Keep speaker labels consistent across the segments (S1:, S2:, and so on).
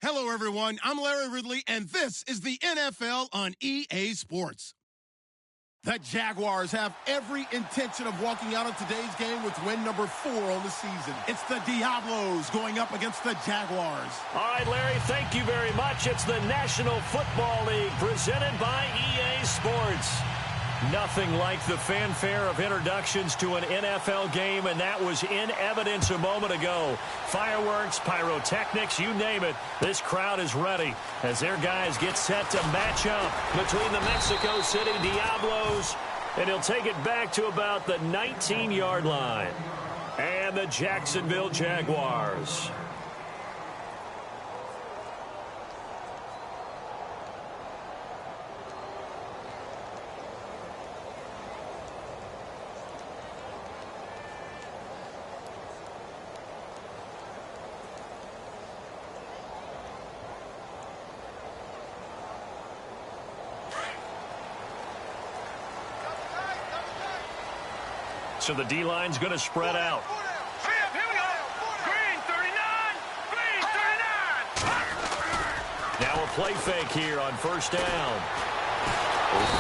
S1: Hello, everyone. I'm Larry Ridley, and this is the NFL on EA Sports. The Jaguars have every intention of walking out of today's game with win number 4 on the season. It's the Diablos going up against the Jaguars.
S2: All right, Larry, thank you very much. It's the National Football League presented by EA Sports. Nothing like the fanfare of introductions to an NFL game, and that was in evidence a moment ago. Fireworks, pyrotechnics, you name it. This crowd is ready as their guys get set to match up between the Mexico City Diablos, and he'll take it back to about the 19-yard line, and the Jacksonville Jaguars. So the D-line's going to spread out.
S3: Here we go. Green 39. Green 39.
S2: Now a play fake here on first down.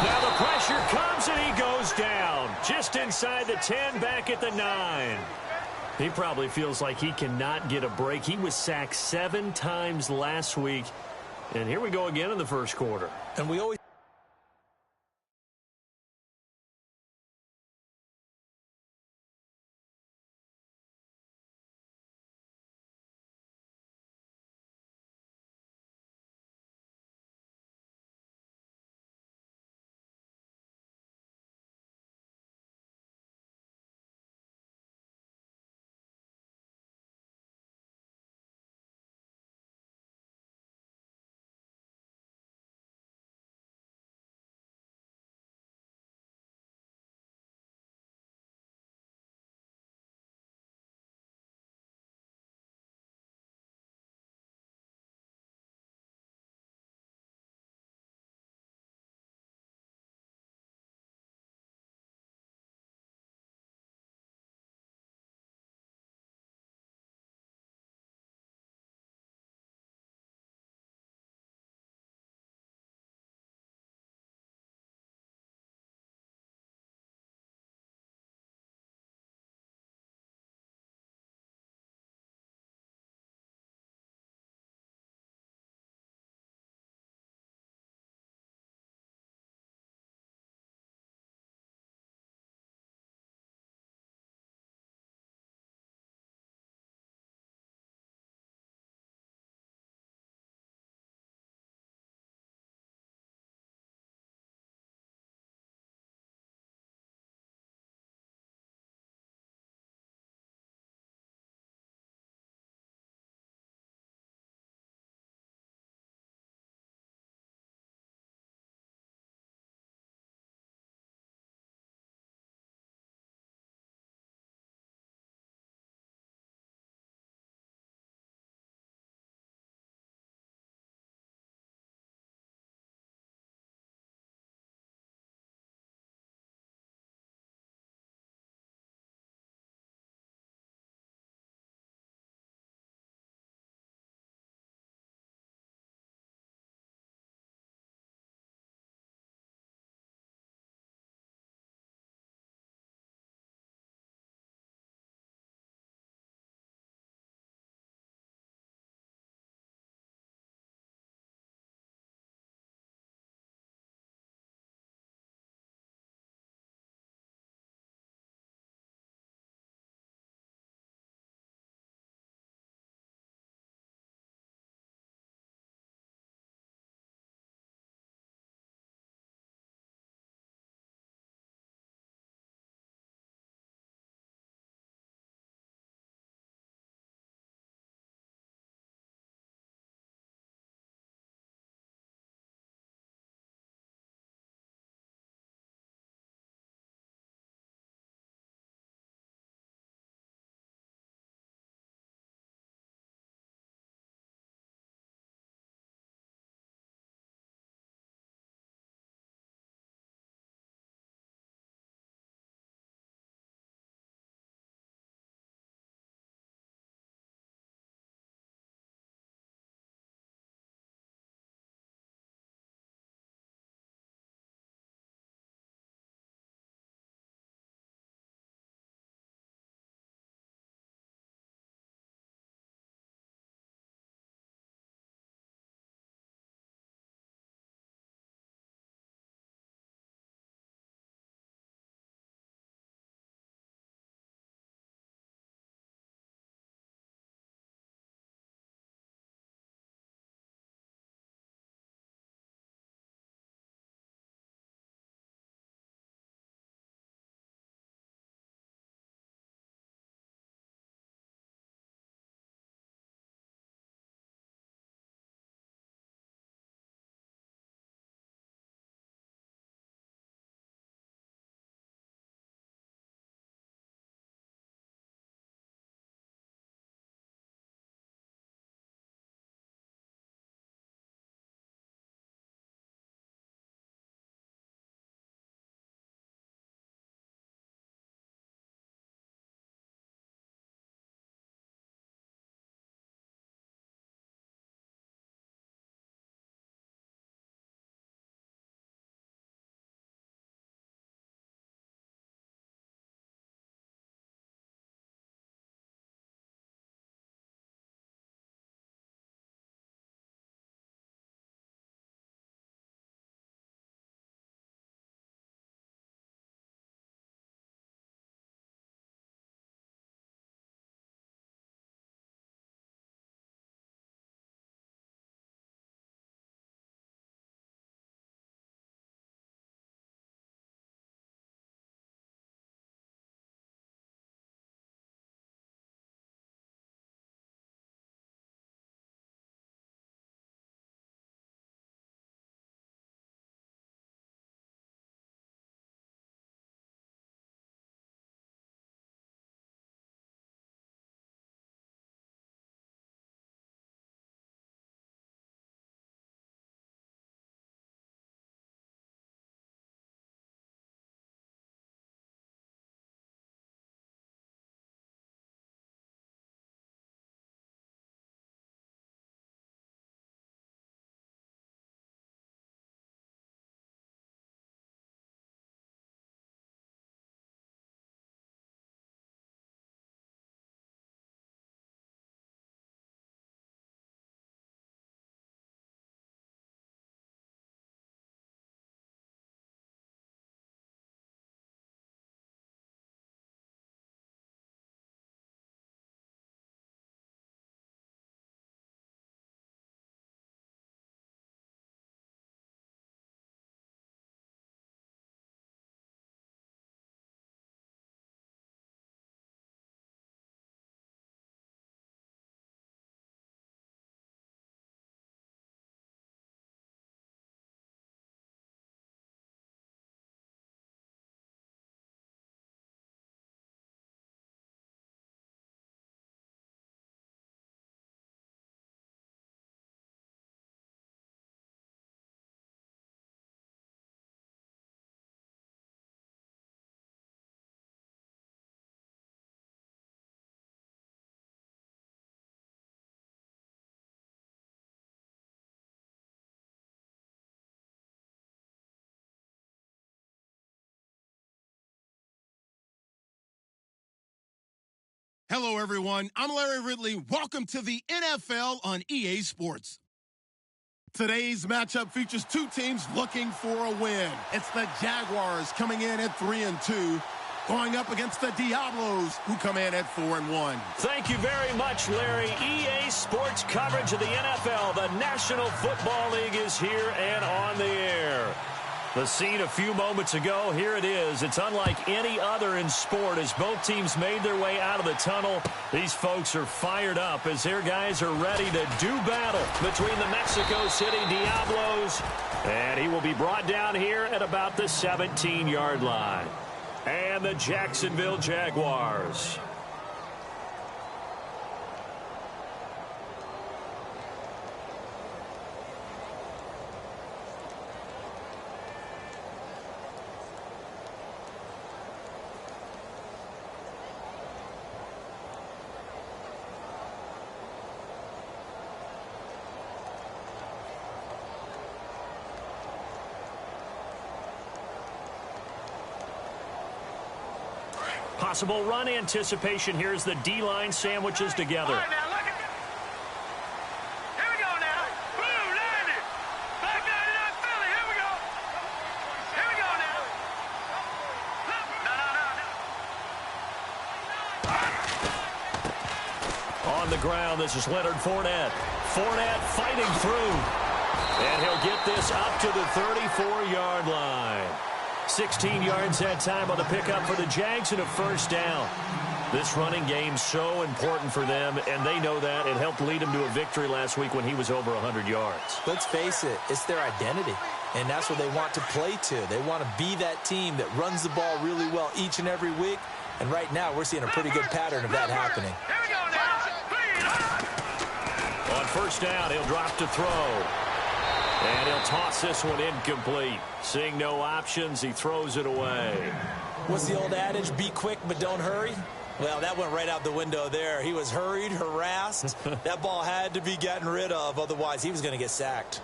S2: Now the pressure comes and he goes down. Just inside the 10, back at the 9. He probably feels like he cannot get a break. He was sacked 7 times last week. And here we go again in the first quarter.
S4: And we always
S1: Hello, everyone. I'm Larry Ridley. Welcome to the NFL on EA Sports. Today's matchup features two teams looking for a win. It's the Jaguars coming in at 3-2, going up against the Diablos, who come in at 4-1.
S2: Thank you very much, Larry. EA Sports coverage of the NFL. The National Football League is here and on the air. The scene a few moments ago, here it is. It's unlike any other in sport as both teams made their way out of the tunnel. These folks are fired up as their guys are ready to do battle between the Mexico City Diablos. And he will be brought down here at about the 17-yard line. And the Jacksonville Jaguars. Possible run anticipation here as the D-line sandwiches together.
S3: All right, now, look at this. Here we go now. Blue, landed. Black 99 Philly. Here we go. Here we go now. No.
S2: On the ground, this is Leonard Fournette. Fournette fighting through. And he'll get this up to the 34-yard line. 16 yards that time on the pickup for the Jags and a first down. This running game so important for them, and they know that. It helped lead them to a victory last week when he was over 100 yards.
S4: Let's face it, it's their identity, and that's what they want to play to. They want to be that team that runs the ball really well each and every week, and right now we're seeing a pretty good pattern of that happening.
S3: Here we go now.
S2: On first down, he'll drop to throw. And he'll toss this one incomplete. Seeing no options, he throws it away.
S4: What's the old adage? Be quick, but don't hurry. Well, that went right out the window there. He was hurried, harassed. That ball had to be gotten rid of. Otherwise, he was going to get sacked.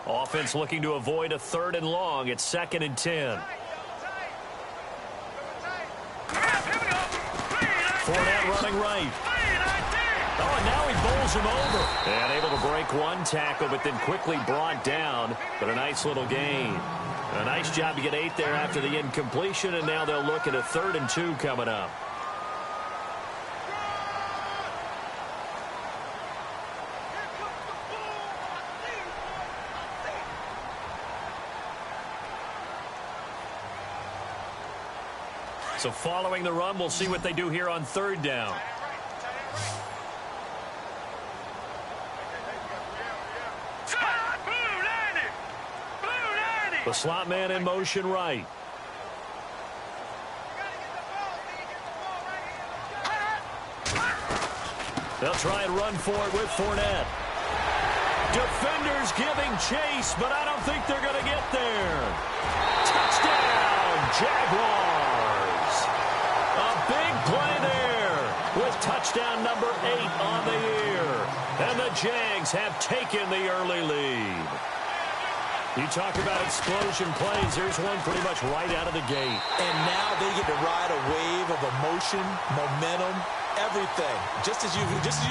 S2: Offense looking to avoid a 3rd and long. It's 2nd and 10. Fournette running right. Oh, and now he bowls him over. And able to break one tackle, but then quickly brought down. But a nice little gain. A nice job to get 8 there after the incompletion, and now they'll look at a 3rd and 2 coming up. So following the run, we'll see what they do here on 3rd down. The slot man in motion right. They'll try and run for it with Fournette. Defenders giving chase, but I don't think they're going to get there. Touchdown, Jaguars. A big play there with touchdown number 8 on the year. And the Jags have taken the early lead. You talk about explosion plays. There's one pretty much right out of the gate.
S4: And now they get to ride a wave of emotion, momentum, everything. Just as you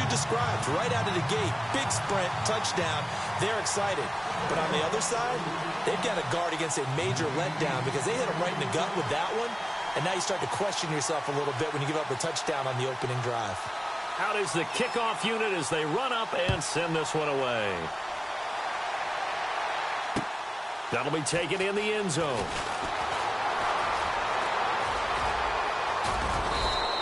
S4: described, right out of the gate. Big sprint, touchdown. They're excited. But on the other side, they've got to guard against a major letdown because they hit them right in the gut with that one. And now you start to question yourself a little bit when you give up a touchdown on the opening drive.
S2: Out is the kickoff unit as they run up and send this one away. That'll be taken in the end zone.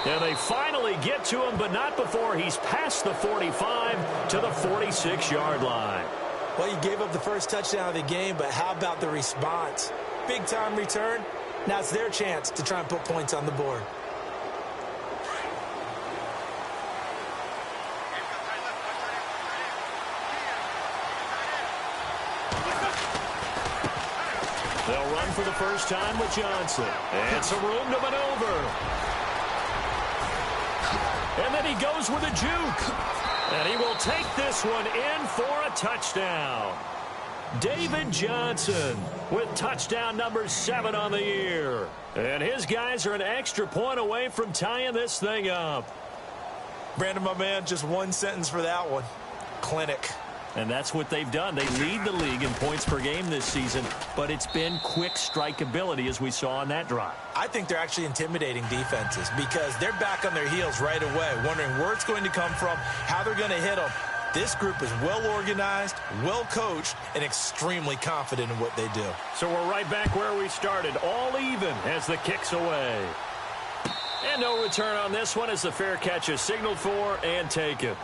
S2: And they finally get to him, but not before he's past the 45 to the 46-yard line.
S4: Well, you gave up the first touchdown of the game, but how about the response? Big-time return. Now it's their chance to try and put points on the board.
S2: They'll run for the first time with Johnson. And some room to maneuver. And then he goes with a juke. And he will take this one in for a touchdown. David Johnson with touchdown number 7 on the year. And his guys are an extra point away from tying this thing up.
S4: Brandon, my man, just one sentence for that one. Clinic.
S2: And that's what they've done. They lead the league in points per game this season, but it's been quick strikeability as we saw on that drive.
S4: I think they're actually intimidating defenses because they're back on their heels right away, wondering where it's going to come from, how they're going to hit them. This group is well organized, well coached, and extremely confident in what they do.
S2: So we're right back where we started, all even as the kick's away. And no return on this one as the fair catch is signaled for and taken.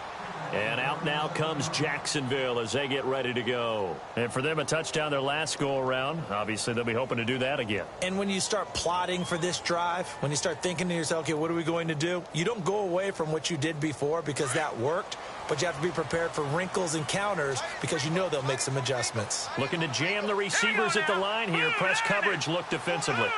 S2: And out now comes Jacksonville as they get ready to go. And for them, a touchdown their last go-around. Obviously, they'll be hoping to do that again.
S4: And when you start plotting for this drive, when you start thinking to yourself, okay, what are we going to do? You don't go away from what you did before because that worked, but you have to be prepared for wrinkles and counters because you know they'll make some adjustments.
S2: Looking to jam the receivers at the line here. Press coverage look defensively.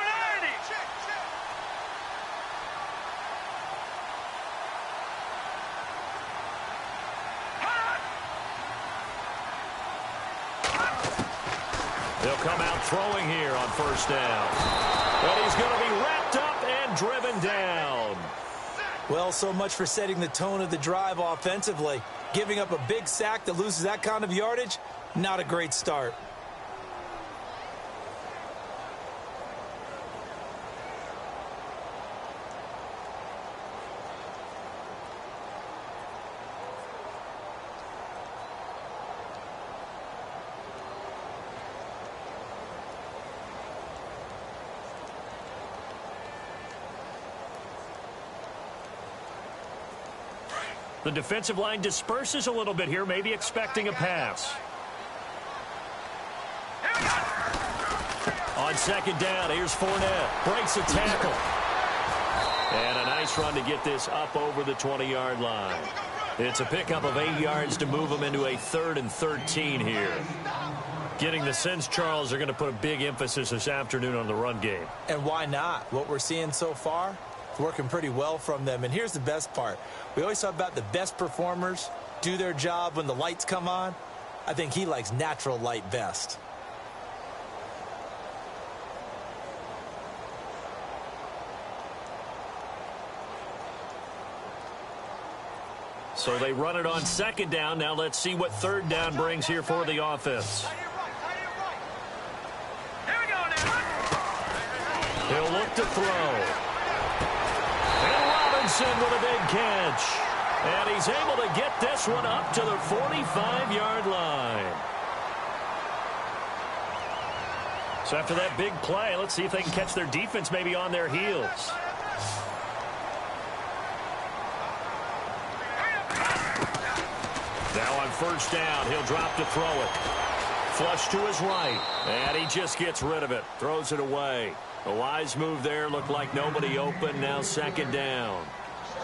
S2: They'll come out throwing here on first down. But he's going to be wrapped up and driven down.
S4: Well, so much for setting the tone of the drive offensively. Giving up a big sack that loses that kind of yardage, not a great start.
S2: The defensive line disperses a little bit here, maybe expecting a pass. On second down, here's Fournette. Breaks a tackle. And a nice run to get this up over the 20-yard line. It's a pickup of 8 yards to move them into a 3rd and 13 here. Getting the sense, Charles, they're going to put a big emphasis this afternoon on the run game.
S4: And why not? What we're seeing so far, it's working pretty well from them. And here's the best part. We always talk about the best performers do their job when the lights come on. I think he likes natural light best.
S2: So they run it on second down. Now let's see what third down brings here for the offense. He'll look to throw. And Robinson with a big catch. And he's able to get this one up to the 45-yard line. So after that big play, let's see if they can catch their defense maybe on their heels. Now on first down, he'll drop to throw it. Flush to his right. And he just gets rid of it. Throws it away. A wise move there. Looked like nobody open. Now second down.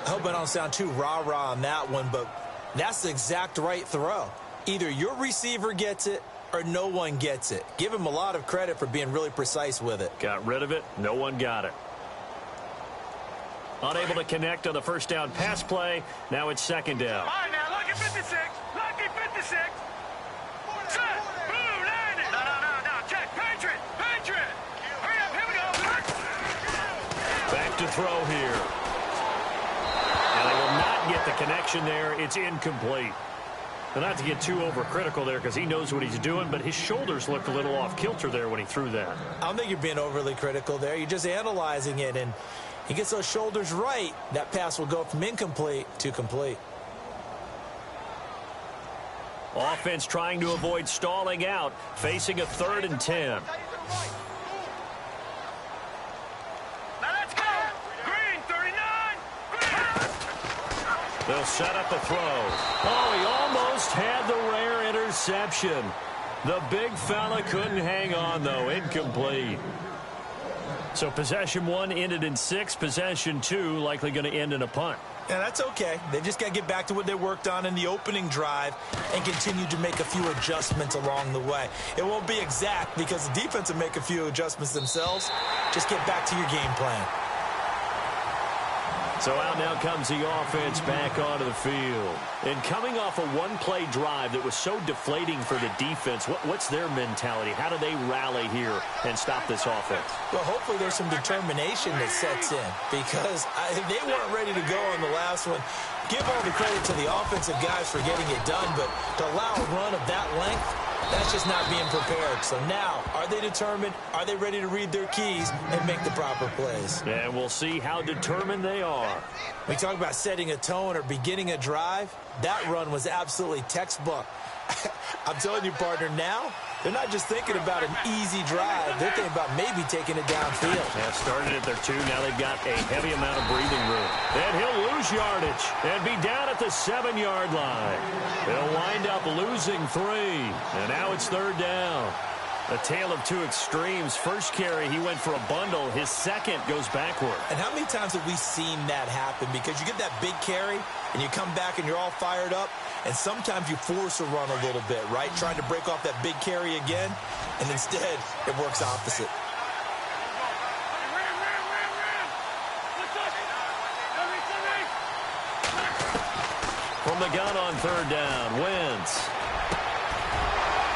S4: I hope I don't sound too rah-rah on that one, but that's the exact right throw. Either your receiver gets it or no one gets it. Give him a lot of credit for being really precise with it.
S2: Got rid of it. No one got it. Unable to connect on the first down pass play. Now it's second down.
S3: All right, now, lucky 56. Lucky 56. Set. Boom, land it. No. Check. Patriot. Hurry up. Here we go.
S2: Back to throw here. And they will not get the connection there. It's incomplete. And not to get too overcritical there because he knows what he's doing, but his shoulders looked a little off kilter there when he threw that.
S4: I don't think you're being overly critical there. You're just analyzing it, and he gets those shoulders right. That pass will go from incomplete to complete.
S2: Offense trying to avoid stalling out, facing a 3rd and 10.
S3: Now let's go. Green, 39.
S2: They'll set up a throw. Oh, he almost had the rare interception. The big fella couldn't hang on, though. Incomplete. So possession 1 ended in 6. Possession 2 likely going to end in a punt.
S4: And that's okay. They've just got to get back to what they worked on in the opening drive and continue to make a few adjustments along the way. It won't be exact because the defense will make a few adjustments themselves. Just get back to your game plan.
S2: So out now comes the offense back onto the field. And coming off a one-play drive that was so deflating for the defense, what's their mentality? How do they rally here and stop this offense?
S4: Well, hopefully there's some determination that sets in because they weren't ready to go on the last one. Give all the credit to the offensive guys for getting it done, but to allow a run of that length, that's just not being prepared. So now, are they determined? Are they ready to read their keys and make the proper plays?
S2: And we'll see how determined they are.
S4: We talk about setting a tone or beginning a drive. That run was absolutely textbook. I'm telling you, partner, now they're not just thinking about an easy drive. They're thinking about maybe taking it downfield.
S2: Yeah, started at their 2. Now they've got a heavy amount of breathing room. And he'll lose yardage and be down at the 7-yard line. They'll wind up losing 3. And now it's 3rd down. A tale of two extremes. First carry, he went for a bundle. His second goes backward.
S4: And how many times have we seen that happen? Because you get that big carry, and you come back and you're all fired up, and sometimes you force a run a little bit, right? Trying to break off that big carry again, and instead it works opposite.
S2: From the gun on 3rd down, Wentz.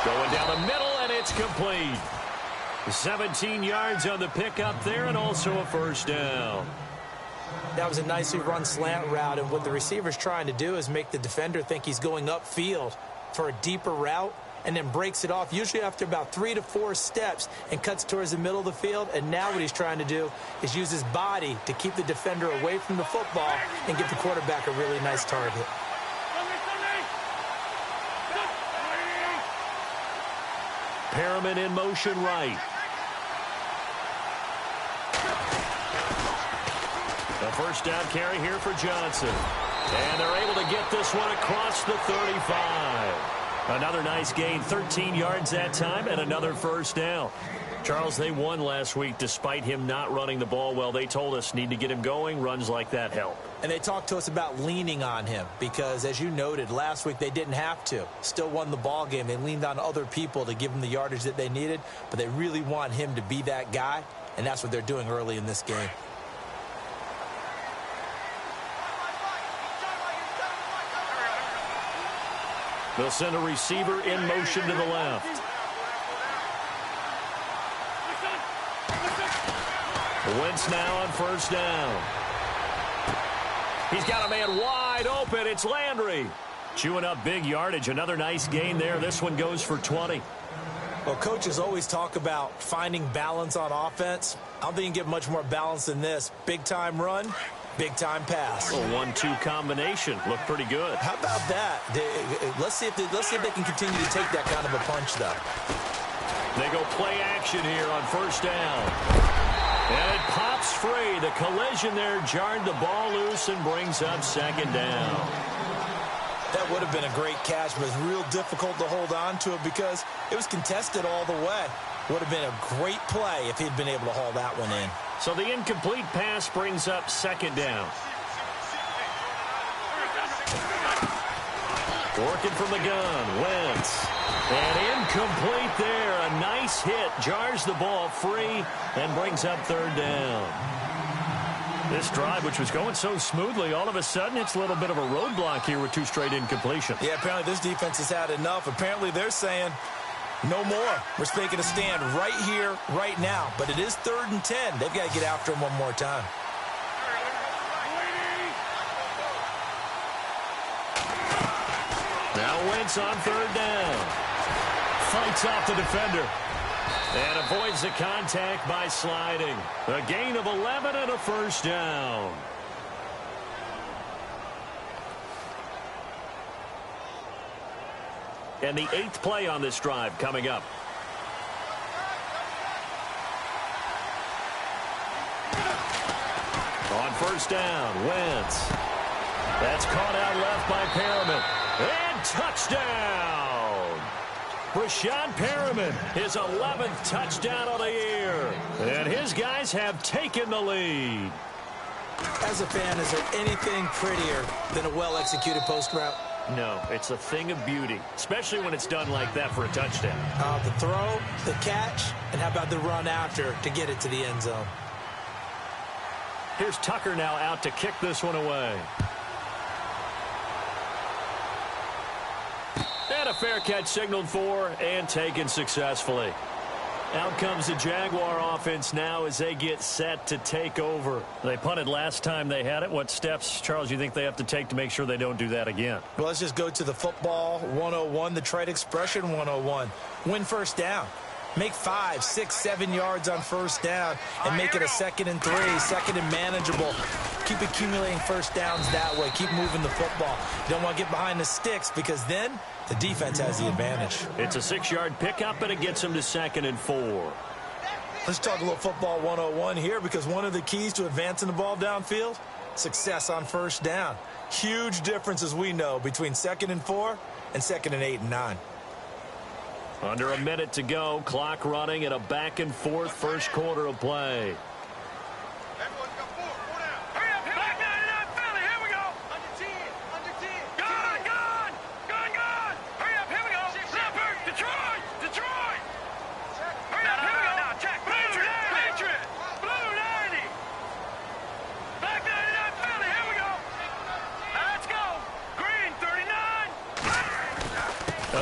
S2: Going down the middle, and it's complete. 17 yards on the pickup there, and also a 1st down.
S4: That was a nicely run slant route, and what the receiver's trying to do is make the defender think he's going upfield for a deeper route, and then breaks it off, usually after about 3 to 4 steps, and cuts towards the middle of the field. And now what he's trying to do is use his body to keep the defender away from the football and give the quarterback a really nice target.
S2: Perriman in motion right. The 1st down carry here for Johnson. And they're able to get this one across the 35. Another nice gain, 13 yards that time, and another 1st down. Charles, they won last week despite him not running the ball well. They told us need to get him going. Runs like that help.
S4: And they talked to us about leaning on him because, as you noted, last week they didn't have to. Still won the ball game. They leaned on other people to give them the yardage that they needed, but they really want him to be that guy, and that's what they're doing early in this game.
S2: They'll send a receiver in motion to the left. Wentz now on 1st down. He's got a man wide open. It's Landry. Chewing up big yardage. Another nice gain there. This one goes for 20.
S4: Well, coaches always talk about finding balance on offense. I don't think you can get much more balance than this. Big-time run, big-time pass.
S2: A 1-2 combination. Looked pretty good.
S4: How about that? Let's see if they can continue to take that kind of a punch, though.
S2: They go play action here on 1st down. And it pops free. The collision there jarred the ball loose and brings up 2nd down.
S4: That would have been a great catch, but it's real difficult to hold on to it because it was contested all the way. Would have been a great play if he'd been able to haul that one in.
S2: So the incomplete pass brings up 2nd down. Working from the gun, Wentz. And incomplete there. A nice hit. Jars the ball free and brings up 3rd down. This drive, which was going so smoothly, all of a sudden it's a little bit of a roadblock here with 2 straight incompletions.
S4: Yeah, apparently this defense has had enough. Apparently they're saying no more. We're taking a stand right here, right now. But it is 3rd and 10. They've got to get after him one more time.
S2: Now Wentz on 3rd down. Fights off the defender. And avoids the contact by sliding. A gain of 11 and a 1st down. And the 8th play on this drive coming up. On 1st down, Wentz. That's caught out left by Perriman. And touchdown! Brashad Perriman, his 11th touchdown of the year. And his guys have taken the lead.
S4: As a fan, is there anything prettier than a well-executed post route?
S2: No, it's a thing of beauty, especially when it's done like that for a touchdown.
S4: The throw, the catch, and how about the run after to get it to the end zone?
S2: Here's Tucker now out to kick this one away. And a fair catch signaled for and taken successfully. Out comes the Jaguar offense now as they get set to take over. They punted last time they had it. What steps, Charles, you think they have to take to make sure they don't do that again?
S4: Well, let's just go to the football 101, the trade expression 101. Win first down. Make 5, 6, 7 yards on first down and make it a 2nd and 3, 2nd and manageable. Keep accumulating first downs that way. Keep moving the football. You don't want to get behind the sticks because then the defense has the advantage.
S2: It's a 6-yard pickup, and it gets them to 2nd and 4.
S4: Let's talk a little football 101 here because one of the keys to advancing the ball downfield, success on first down. Huge difference, as we know, between 2nd and 4 and 2nd and 8 and 9.
S2: Under a minute to go, clock running at a back and forth first quarter of play.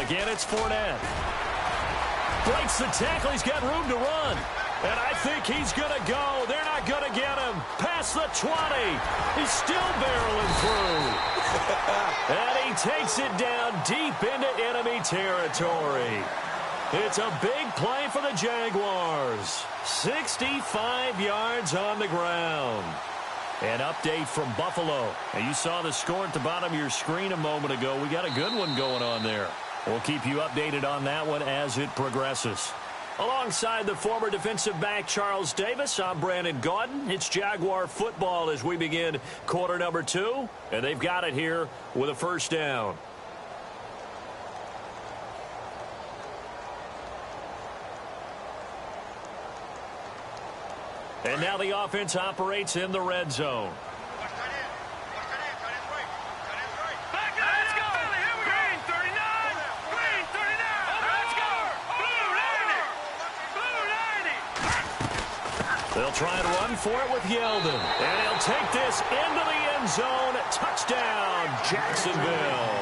S2: Again, it's Fournette. Breaks the tackle. He's got room to run. And I think he's going to go. They're not going to get him. Past the 20. He's still barreling through. And he takes it down deep into enemy territory. It's a big play for the Jaguars. 65 yards on the ground. An update from Buffalo. Now, you saw the score at the bottom of your screen a moment ago. We got a good one going on there. We'll keep you updated on that one as it progresses. Alongside the former defensive back Charles Davis, I'm Brandon Gaudin. It's Jaguar football as we begin quarter number 2. And they've got it here with a first down. And now the offense operates in the red zone. They'll try and run for it with Yeldon. And he'll take this into the end zone. Touchdown, Jacksonville.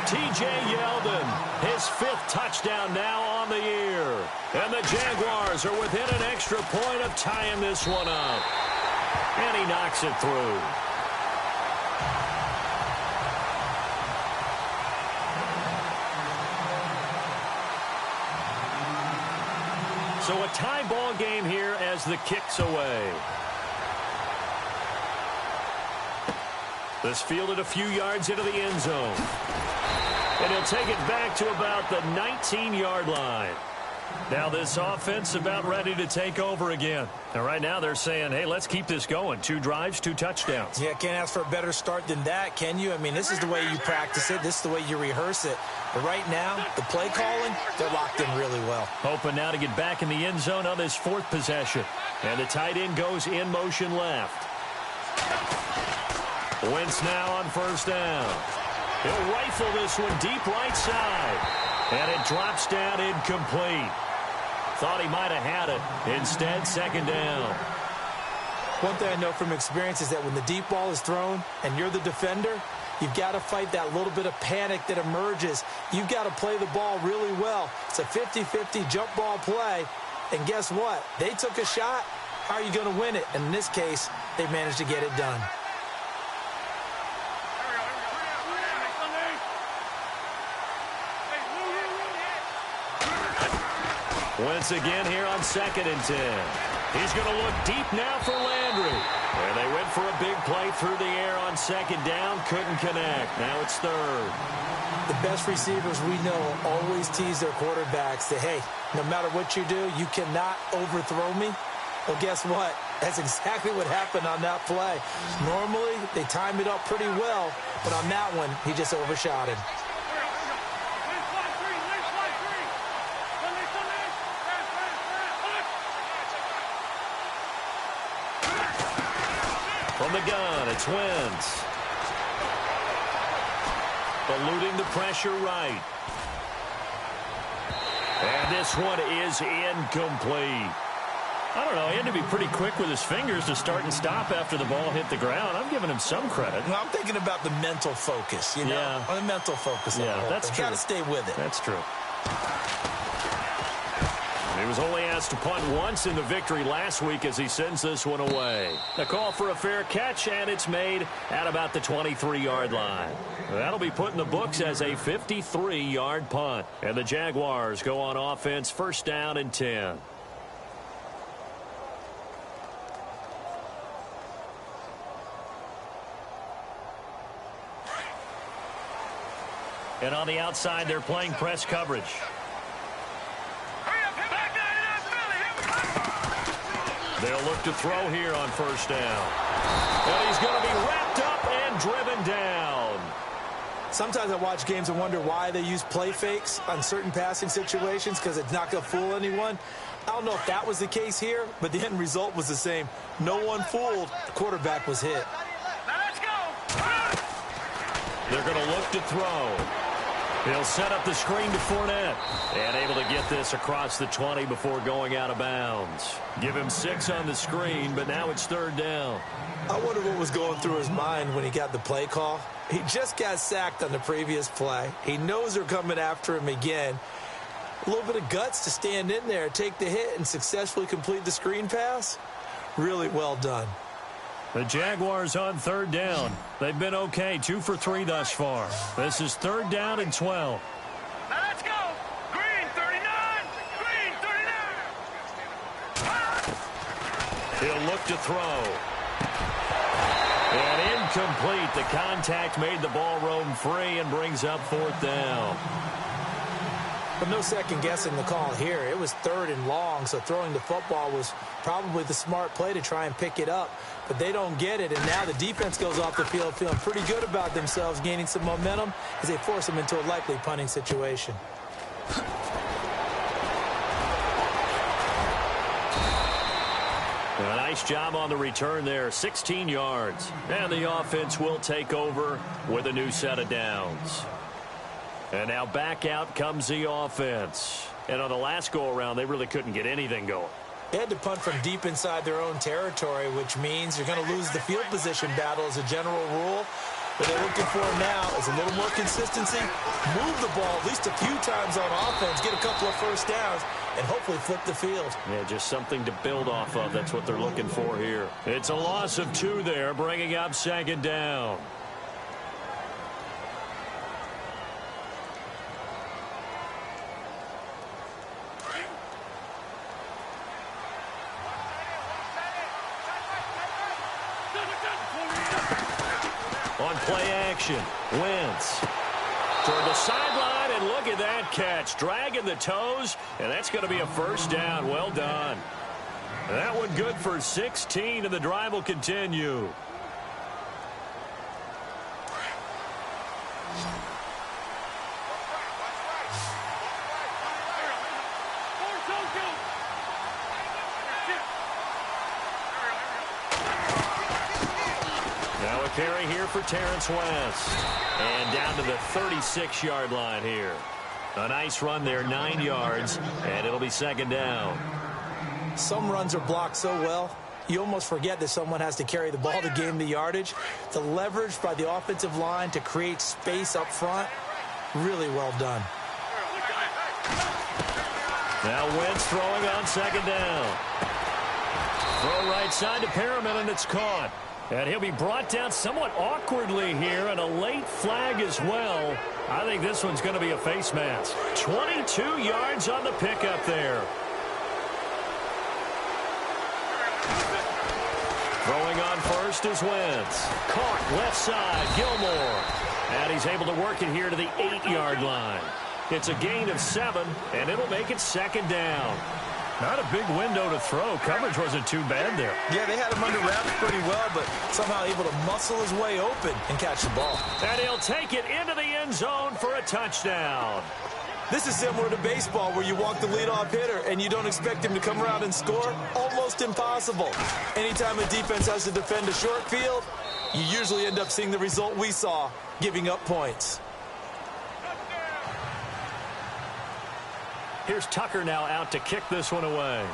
S2: T.J. Yeldon, his 5th touchdown now on the year. And the Jaguars are within an extra point of tying this one up. And he knocks it through. So a tie ball game here as the kick's away. This fielded a few yards into the end zone. And he'll take it back to about the 19-yard line. Now this offense about ready to take over again. And right now they're saying, hey, let's keep this going. 2 drives, 2 touchdowns.
S4: Yeah, can't ask for a better start than that, can you? I mean, this is the way you practice it. This is the way you rehearse it. But right now, the play calling, they're locked in really well.
S2: Hoping now to get back in the end zone on this 4th possession. And the tight end goes in motion left. Wentz now on first down. He'll rifle this one deep right side. And it drops down incomplete. Thought he might have had it. Instead, 2nd down.
S4: One thing I know from experience is that when the deep ball is thrown and you're the defender, you've got to fight that little bit of panic that emerges. You've got to play the ball really well. It's a 50-50 jump ball play. And guess what? They took a shot. How are you going to win it? And in this case, they managed to get it done.
S2: Once again here on 2nd and 10. He's going to look deep now for Landry. And they went for a big play through the air on 2nd down. Couldn't connect. Now it's 3rd.
S4: The best receivers we know always tease their quarterbacks that, hey, no matter what you do, you cannot overthrow me. Well, guess what? That's exactly what happened on that play. Normally, they time it up pretty well, but on that one, he just overshot him.
S2: From the gun, it's Wentz. Eluding the pressure right. And this one is incomplete. I don't know. He had to be pretty quick with his fingers to start and stop after the ball hit the ground. I'm giving him some credit.
S4: Well, I'm thinking about the mental focus, you know?
S2: Yeah.
S4: The mental focus.
S2: Yeah, that's true.
S4: Got to stay with it.
S2: That's true. He was only asked to punt once in the victory last week as he sends this one away. A call for a fair catch, and it's made at about the 23-yard line. That'll be put in the books as a 53-yard punt. And the Jaguars go on offense, first down and 10. And on the outside, they're playing press coverage. They'll look to throw here on first down. And he's going to be wrapped up and driven down.
S4: Sometimes I watch games and wonder why they use play fakes on certain passing situations, because it's not going to fool anyone. I don't know if that was the case here, but the end result was the same. No one fooled. The quarterback was hit.
S2: They're going to look to throw. He'll set up the screen to Fournette. And able to get this across the 20 before going out of bounds. Give him 6 on the screen, but now it's third down.
S4: I wonder what was going through his mind when he got the play call. He just got sacked on the previous play. He knows they're coming after him again. A little bit of guts to stand in there, take the hit, and successfully complete the screen pass. Really well done.
S2: The Jaguars on third down. They've been okay, 2 for 3 thus far. This is third down and 12.
S3: Now let's go. Green 39. Green 39.
S2: He'll look to throw. And incomplete. The contact made the ball roam free and brings up fourth down.
S4: But no second guessing the call here. It was third and long, so throwing the football was probably the smart play to try and pick it up. But they don't get it, and now the defense goes off the field feeling pretty good about themselves, gaining some momentum as they force them into a likely punting situation.
S2: A nice job on the return there, 16 yards. And the offense will take over with a new set of downs. And now back out comes the offense. And on the last go-around, they really couldn't get anything going.
S4: They had to punt from deep inside their own territory, which means you're going to lose the field position battle as a general rule. What they're looking for now is a little more consistency, move the ball at least a few times on offense, get a couple of first downs, and hopefully flip the field.
S2: Yeah, just something to build off of. That's what they're looking for here. It's a loss of 2 there, bringing up second down. On play action, Wentz toward the sideline, and look at that catch. Dragging the toes, and that's going to be a first down. Well done. That one good for 16, and the drive will continue. Now a carry here for Terrence West. And down to the 36-yard line here. A nice run there, 9 yards, and it'll be second down.
S4: Some runs are blocked so well, you almost forget that someone has to carry the ball to gain the yardage. The leverage by the offensive line to create space up front, really well done.
S2: Now Wentz throwing on second down. Throw right side to Perriman, and it's caught. And he'll be brought down somewhat awkwardly here, and a late flag as well. I think this one's going to be a face mask. 22 yards on the pickup there. Throwing on first is Wentz. Caught left side, Gilmore. And he's able to work it here to the 8-yard line. It's a gain of 7, and it'll make it second down. Not a big window to throw. Coverage wasn't too bad there.
S4: Yeah, they had him under wraps pretty well, but somehow able to muscle his way open and catch the ball.
S2: And he'll take it into the end zone for a touchdown.
S4: This is similar to baseball where you walk the leadoff hitter and you don't expect him to come around and score. Almost impossible. Anytime a defense has to defend a short field, you usually end up seeing the result we saw, giving up points.
S2: Here's Tucker now out to kick this one away.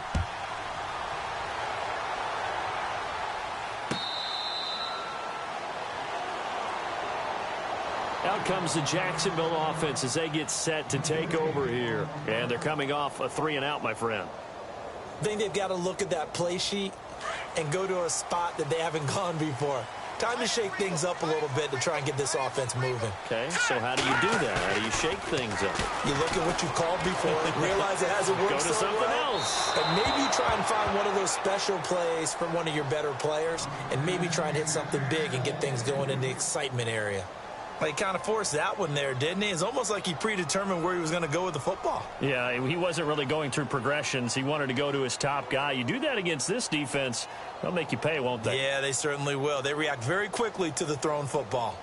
S2: Out comes the Jacksonville offense as they get set to take over here. And they're coming off a 3-and-out, my friend.
S4: I think they've got to look at that play sheet and go to a spot that they haven't gone before. Time to shake things up a little bit to try and get this offense moving.
S2: Okay, so how do you do that? How do you shake things up?
S4: You look at what you called before, realize it hasn't worked
S2: Go to
S4: so
S2: something
S4: well,
S2: else.
S4: and maybe try and find one of those special plays from one of your better players, and maybe try and hit something big and get things going in the excitement area. Well, he kind of forced that one there, didn't he? It's almost like he predetermined where he was going to go with the football.
S2: Yeah, he wasn't really going through progressions. He wanted to go to his top guy. You do that against this defense, they'll make you pay, won't they?
S4: Yeah, they certainly will. They react very quickly to the thrown football.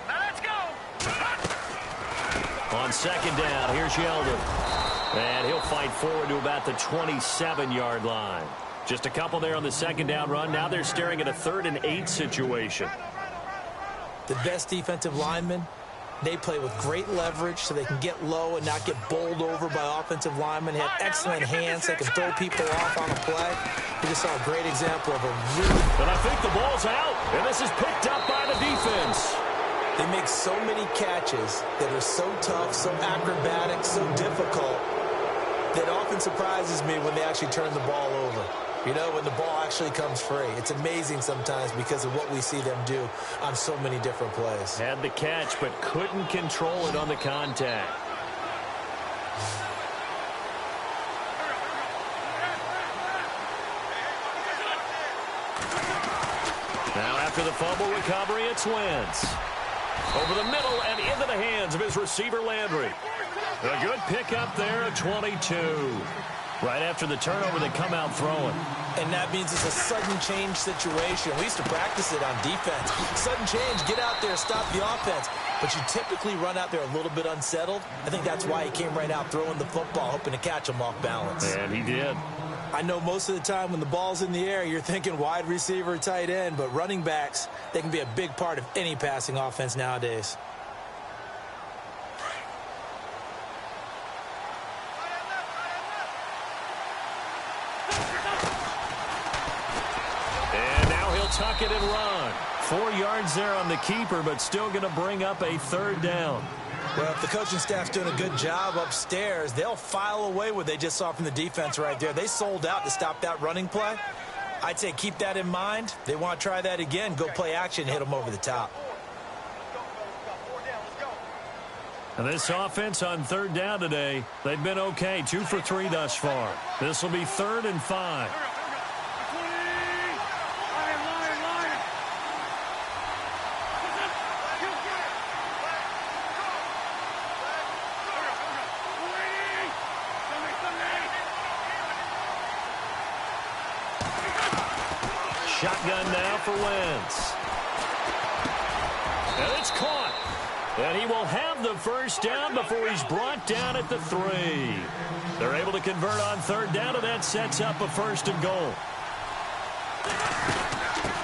S3: Now let's go.
S2: On second down, here's Yeldon. And he'll fight forward to about the 27-yard line. Just a couple there on the second down run. Now they're staring at a 3rd and 8 situation.
S4: The best defensive linemen, they play with great leverage so they can get low and not get bowled over by offensive linemen. They have excellent hands. They can throw people off on a play. We just saw a great example of a really...
S2: But I think the ball's out, and this is picked up by the defense.
S4: They make so many catches that are so tough, so acrobatic, so difficult, that often surprises me when they actually turn the ball over. You know, when the ball actually comes free. It's amazing sometimes because of what we see them do on so many different plays.
S2: Had the catch, but couldn't control it on the contact. Now after the fumble recovery, it's Wentz. Over the middle and into the hands of his receiver, Landry. A good pickup there at 22. Right after the turnover, they come out throwing.
S4: And that means it's a sudden change situation. We used to practice it on defense. Sudden change, get out there, stop the offense. But you typically run out there a little bit unsettled. I think that's why he came right out throwing the football, hoping to catch him off balance.
S2: And he did.
S4: I know most of the time when the ball's in the air, you're thinking wide receiver, tight end, but running backs, they can be a big part of any passing offense nowadays.
S2: And now he'll tuck it and run. 4 yards there on the keeper, but still going to bring up a 3rd down.
S4: Well, if the coaching staff's doing a good job upstairs, they'll file away what they just saw from the defense right there. They sold out to stop that running play. I'd say keep that in mind. They want to try that again. Go play action, hit them over the top.
S2: And this offense on 3rd down today, they've been okay. 2 for 3 thus far. This will be 3rd and 5. Shotgun now for Wentz. And it's caught. And he will have the first down before he's brought down at the 3. They're able to convert on 3rd down, and that sets up a 1st and goal.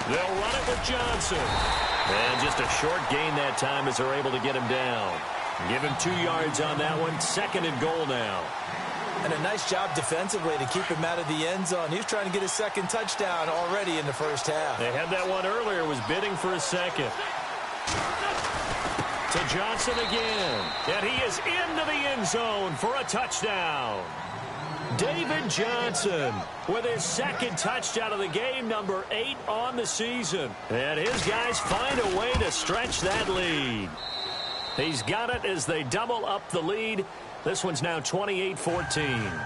S2: They'll run it with Johnson. And just a short gain that time as they're able to get him down. Give him 2 yards on that one. 2nd and goal now.
S4: And a nice job defensively to keep him out of the end zone. He was trying to get his 2nd touchdown already in the first half.
S2: They had that one earlier, was bidding for a 2nd. To Johnson again. And he is into the end zone for a touchdown. David Johnson with his 2nd touchdown of the game, number 8 on the season. And his guys find a way to stretch that lead. He's got it as they double up the lead. This one's now 28-14.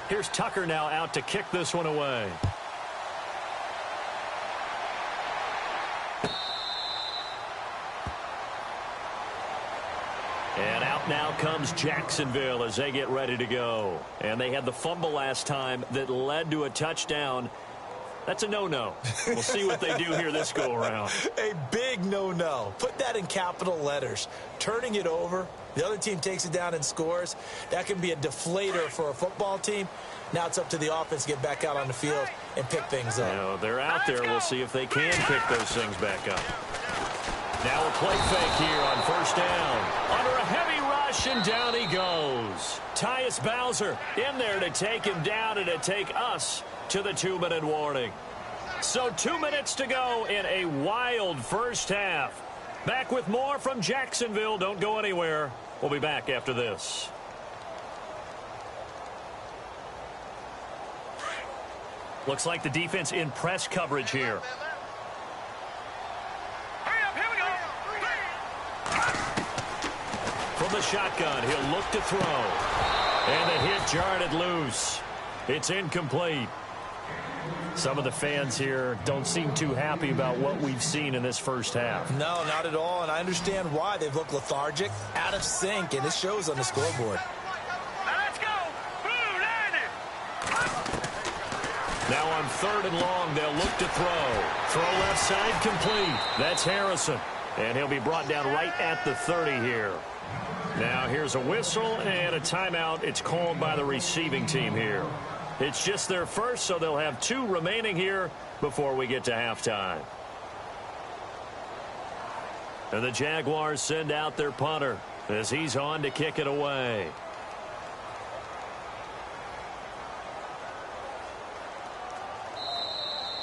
S2: Here's Tucker now out to kick this one away. And out now comes Jacksonville as they get ready to go. And they had the fumble last time that led to a touchdown. That's a no-no. We'll see what they do here this go-around.
S4: A big no-no. Put that in capital letters. Turning it over, the other team takes it down and scores. That can be a deflator for a football team. Now it's up to the offense to get back out on the field and pick things up.
S2: Now, they're out there. We'll see if they can pick those things back up. Now a play fake here on 1st down. Under a heavy rush rushing down he goes. Tyus Bowser in there to take him down and to take us to the 2-minute warning. So 2 minutes to go in a wild first half. Back with more from Jacksonville. Don't go anywhere. We'll be back after this. Looks like the defense in press coverage here.
S3: Hurry up, here we go.
S2: From the shotgun, he'll look to throw. And the hit jarred it loose. It's incomplete. Some of the fans here don't seem too happy about what we've seen in this first half.
S4: No, not at all, and I understand why. They've looked lethargic, out of sync, and it shows on the scoreboard.
S3: Now let's go. Blue, land it.
S2: Now on 3rd and long, they'll look to throw. Throw left side complete. That's Harrison. And he'll be brought down right at the 30 here. Now here's a whistle and a timeout. It's called by the receiving team here. It's just their first, so they'll have 2 remaining here before we get to halftime. And the Jaguars send out their punter as he's on to kick it away.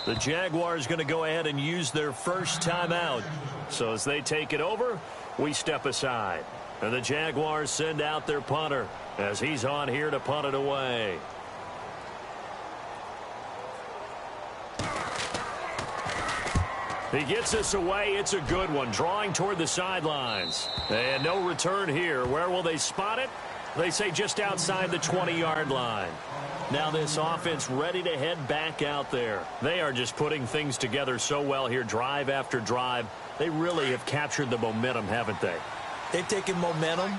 S2: The Jaguars going to go ahead and use their first timeout. So as they take it over, we step aside. And the Jaguars send out their punter as he's on here to punt it away. He gets us away. It's a good one. Drawing toward the sidelines. And no return here. Where will they spot it? They say just outside the 20-yard line. Now this offense ready to head back out there. They are just putting things together so well here, drive after drive. They really have captured the momentum, haven't they?
S4: They've taken momentum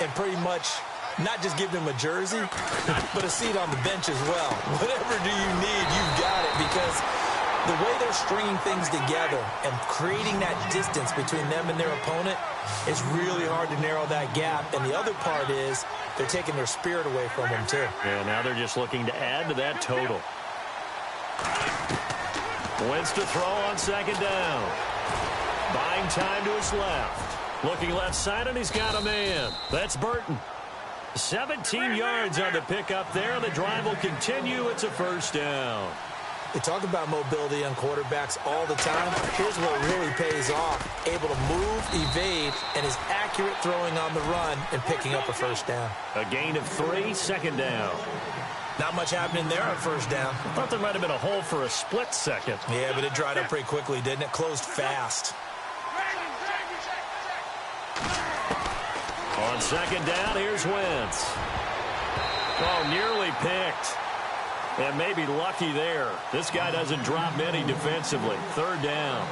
S4: and pretty much not just given them a jersey, but a seat on the bench as well. Whatever do you need, you've got it, because the way they're stringing things together and creating that distance between them and their opponent, it's really hard to narrow that gap. And the other part is they're taking their spirit away from them, too.
S2: And now they're just looking to add to that total. Wentz to throw on 2nd down. Buying time to his left. Looking left side, and he's got a man. That's Burton. 17 yards on the pickup there. The drive will continue. It's a first down.
S4: They talk about mobility on quarterbacks all the time. Here's what really pays off. Able to move, evade, and is accurate throwing on the run and picking up a first down.
S2: A gain of 3, 2nd down.
S4: Not much happening there on first down.
S2: I thought there might have been a hole for a split second.
S4: Yeah, but it dried up pretty quickly, didn't it? Closed fast.
S2: On 2nd down, here's Wentz. Oh, nearly picked. And maybe lucky there. This guy doesn't drop many defensively. 3rd down.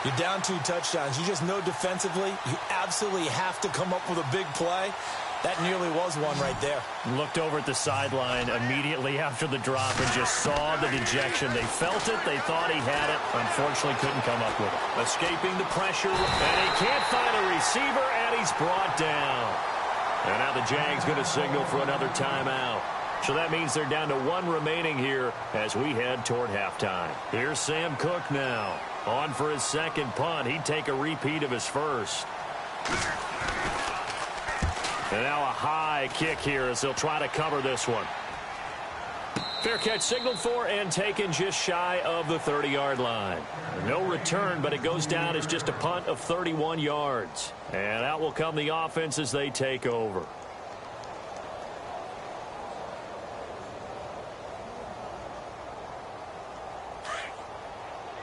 S4: You're down 2 touchdowns. You just know defensively you absolutely have to come up with a big play. That nearly was one right there.
S2: Looked over at the sideline immediately after the drop and just saw the dejection. They felt it. They thought he had it. Unfortunately, couldn't come up with it. Escaping the pressure. And he can't find a receiver, and he's brought down. And now the Jags going to signal for another timeout. So that means they're down to 1 remaining here as we head toward halftime. Here's Sam Cook now. On for his 2nd punt. He'd take a repeat of his first. And now a high kick here as they'll try to cover this one. Fair catch signaled for and taken just shy of the 30-yard line. No return, but it goes down as just a punt of 31 yards. And out will come the offense as they take over.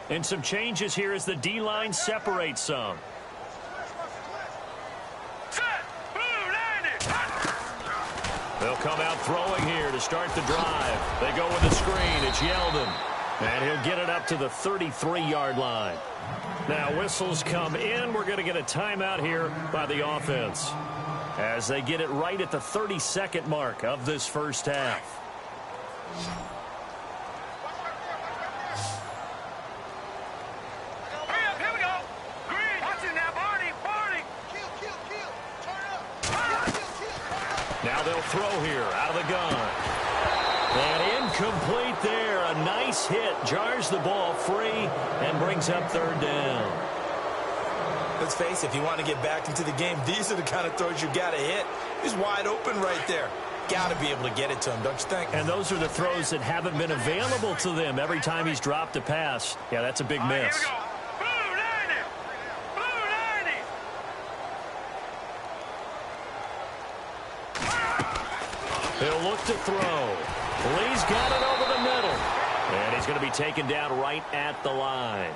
S2: And some changes here as the D-line separates some. They'll come out throwing here to start the drive. They go with a screen. It's Yeldon. And he'll get it up to the 33-yard line. Now whistles come in. We're going to get a timeout here by the offense as they get it right at the 32nd mark of this first half. Now they'll throw here out of the gun. And incomplete there. A nice hit. Jars the ball free and brings up 3rd down.
S4: Let's face it, if you want to get back into the game, these are the kind of throws you got to hit. He's wide open right there. Got to be able to get it to him, don't you think?
S2: And those are the throws that haven't been available to them every time he's dropped a pass. Yeah, that's a big miss.
S3: Here we go. Blue 90. Blue 90.
S2: He'll look to throw. Lee's got it over the middle. And he's going to be taken down right at the line.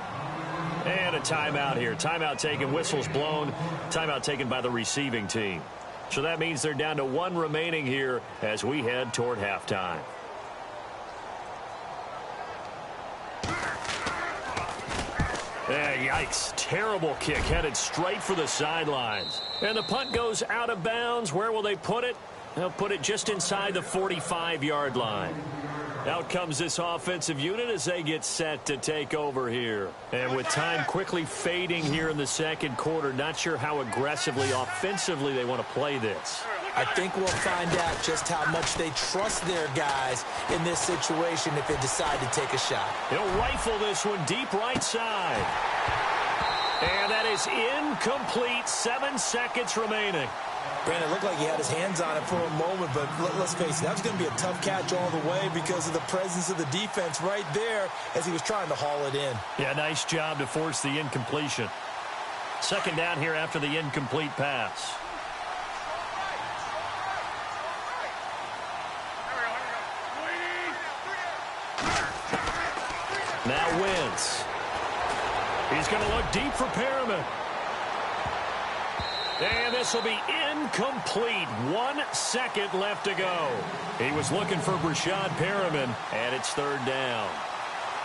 S2: And a timeout here. Timeout taken, whistles blown. Timeout taken by the receiving team. So that means they're down to one remaining here as we head toward halftime. Yikes. Terrible kick headed straight for the sidelines. And the punt goes out of bounds. Where will they put it? They'll put it just inside the 45-yard line. Out comes this offensive unit as they get set to take over here. And with time quickly fading here in the second quarter, not sure how aggressively, offensively they want to play this.
S4: I think we'll find out just how much they trust their guys in this situation if they decide to take a shot.
S2: He'll rifle this one deep right side. And that is incomplete. 7 seconds remaining.
S4: Brandon, it looked like he had his hands on it for a moment, but let's face it, that was going to be a tough catch all the way because of the presence of the defense right there as he was trying to haul it in.
S2: Yeah, nice job to force the incompletion. Second down here after the incomplete pass. Now Wentz. He's going to look deep for Perriman. And this will be incomplete. 1 second left to go. He was looking for Brashad Perriman, and it's third down.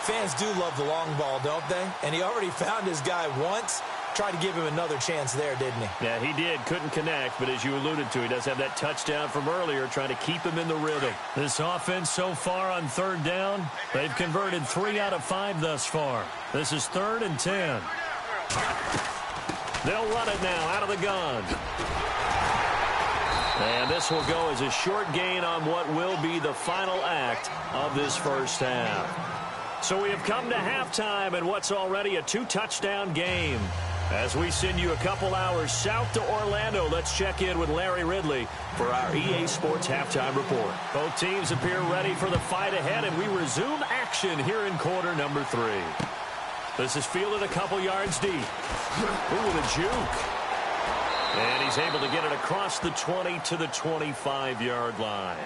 S4: Fans do love the long ball, don't they? And he already found his guy once. Tried to give him another chance there, didn't he?
S2: Yeah, he did. Couldn't connect, but as you alluded to, he does have that touchdown from earlier, trying to keep him in the rhythm. This offense so far on third down, they've converted 3 out of 5 thus far. This is 3rd and 10. They'll run it now out of the gun. And this will go as a short gain on what will be the final act of this first half. So we have come to halftime in what's already a 2-touchdown game. As we send you a couple hours south to Orlando, let's check in with Larry Ridley for our EA Sports Halftime Report. Both teams appear ready for the fight ahead, and we resume action here in quarter number 3. This is fielded a couple yards deep. Ooh, with a juke. And he's able to get it across the 20 to the 25-yard line.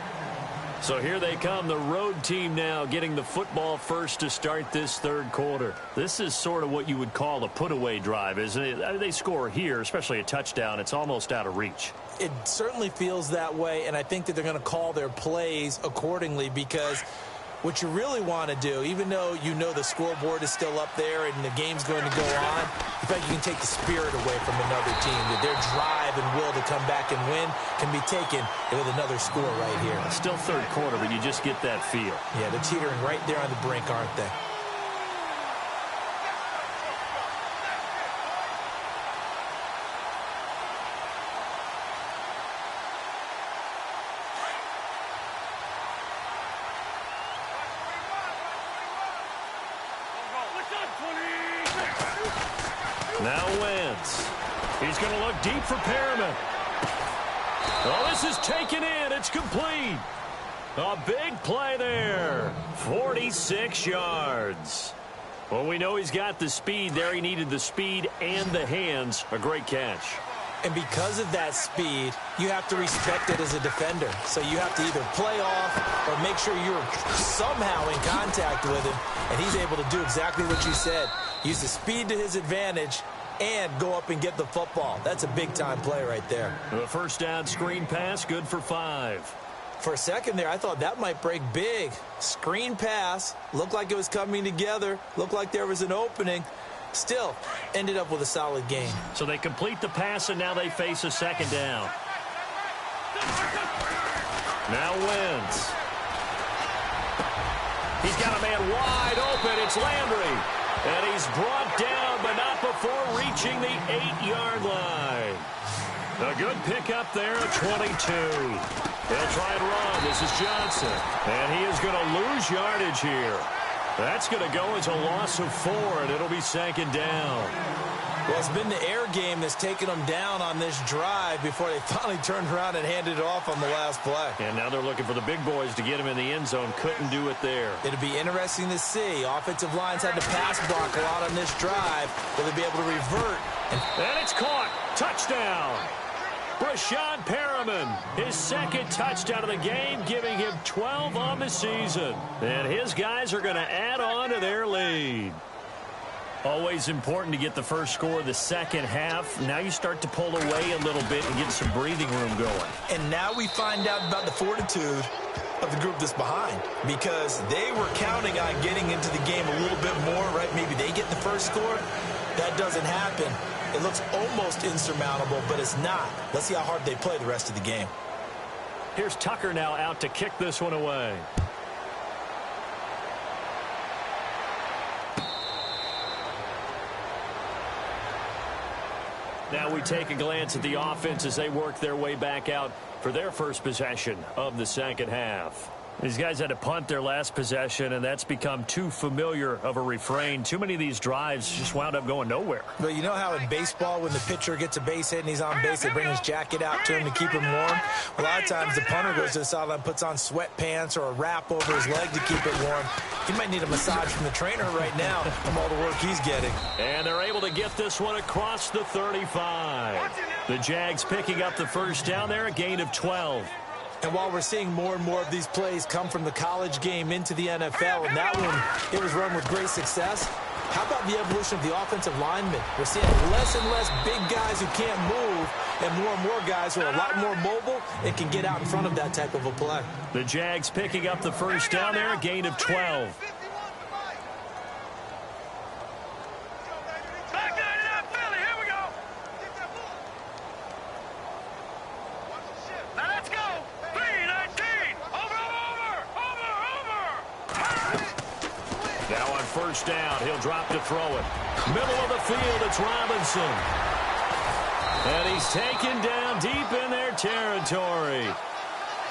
S2: So here they come, the road team now getting the football first to start this third quarter. This is sort of what you would call a put-away drive, isn't it? I mean, they score here, especially a touchdown. It's almost out of reach.
S4: It certainly feels that way, and I think that they're going to call their plays accordingly because what you really want to do, even though you know the scoreboard is still up there and the game's going to go on, in fact, you can take the spirit away from another team. That their drive and will to come back and win can be taken with another score right here.
S2: Still third quarter, but you just get that feel.
S4: Yeah, they're teetering right there on the brink, aren't they?
S2: Now Wentz. He's going to look deep for Perriman. Oh, this is taken in. It's complete. A big play there. 46 yards. Well, we know he's got the speed there. He needed the speed and the hands. A great catch.
S4: And because of that speed, you have to respect it as a defender. So you have to either play off or make sure you're somehow in contact with him. And he's able to do exactly what you said. Use the speed to his advantage and go up and get the football. That's a big-time play right there.
S2: The first down screen pass, good for 5.
S4: For a second there, I thought that might break big. Screen pass, looked like it was coming together, looked like there was an opening. Still, ended up with a solid game.
S2: So they complete the pass, and now they face a second down. Now Wentz. He's got a man wide open. It's Landry. And he's brought down, but not before reaching the 8-yard line. A good pickup there at 22. They'll try and run. This is Johnson. And he is going to lose yardage here. That's going to go as a loss of 4, and it'll be second down.
S4: Well, it's been the air game that's taken them down on this drive before they finally turned around and handed it off on the last play.
S2: And now they're looking for the big boys to get him in the end zone. Couldn't do it there.
S4: It'll be interesting to see. Offensive lines had to pass block a lot on this drive. Will they be able to revert?
S2: And it's caught. Touchdown. Brashad Perriman, his second touchdown of the game, giving him 12 on the season. And his guys are going to add on to their lead. Always important to get the first score of the second half. Now you start to pull away a little bit and get some breathing room going.
S4: And now we find out about the fortitude of the group that's behind, because they were counting on getting into the game a little bit more, right? Maybe they get the first score. That doesn't happen. It looks almost insurmountable, but it's not. Let's see how hard they play the rest of the game.
S2: Here's Tucker now out to kick this one away. Now we take a glance at the offense as they work their way back out for their first possession of the second half. These guys had to punt their last possession, and that's become too familiar of a refrain. Too many of these drives just wound up going nowhere.
S4: But you know how in baseball, when the pitcher gets a base hit and he's on base, they bring his jacket out to him to keep him warm? A lot of times the punter goes to the sideline, puts on sweatpants or a wrap over his leg to keep it warm. He might need a massage from the trainer right now from all the work he's getting.
S2: And they're able to get this one across the 35. The Jags picking up the first down there, a gain of 12.
S4: And while we're seeing more and more of these plays come from the college game into the NFL, and that one, it was run with great success, how about the evolution of the offensive linemen? We're seeing less and less big guys who can't move and more guys who are a lot more mobile and can get out in front of that type of a play.
S2: The Jags picking up the first down there, a gain of 12. First down. He'll drop to throw it. Middle of the field, it's Robinson. And he's taken down deep in their territory.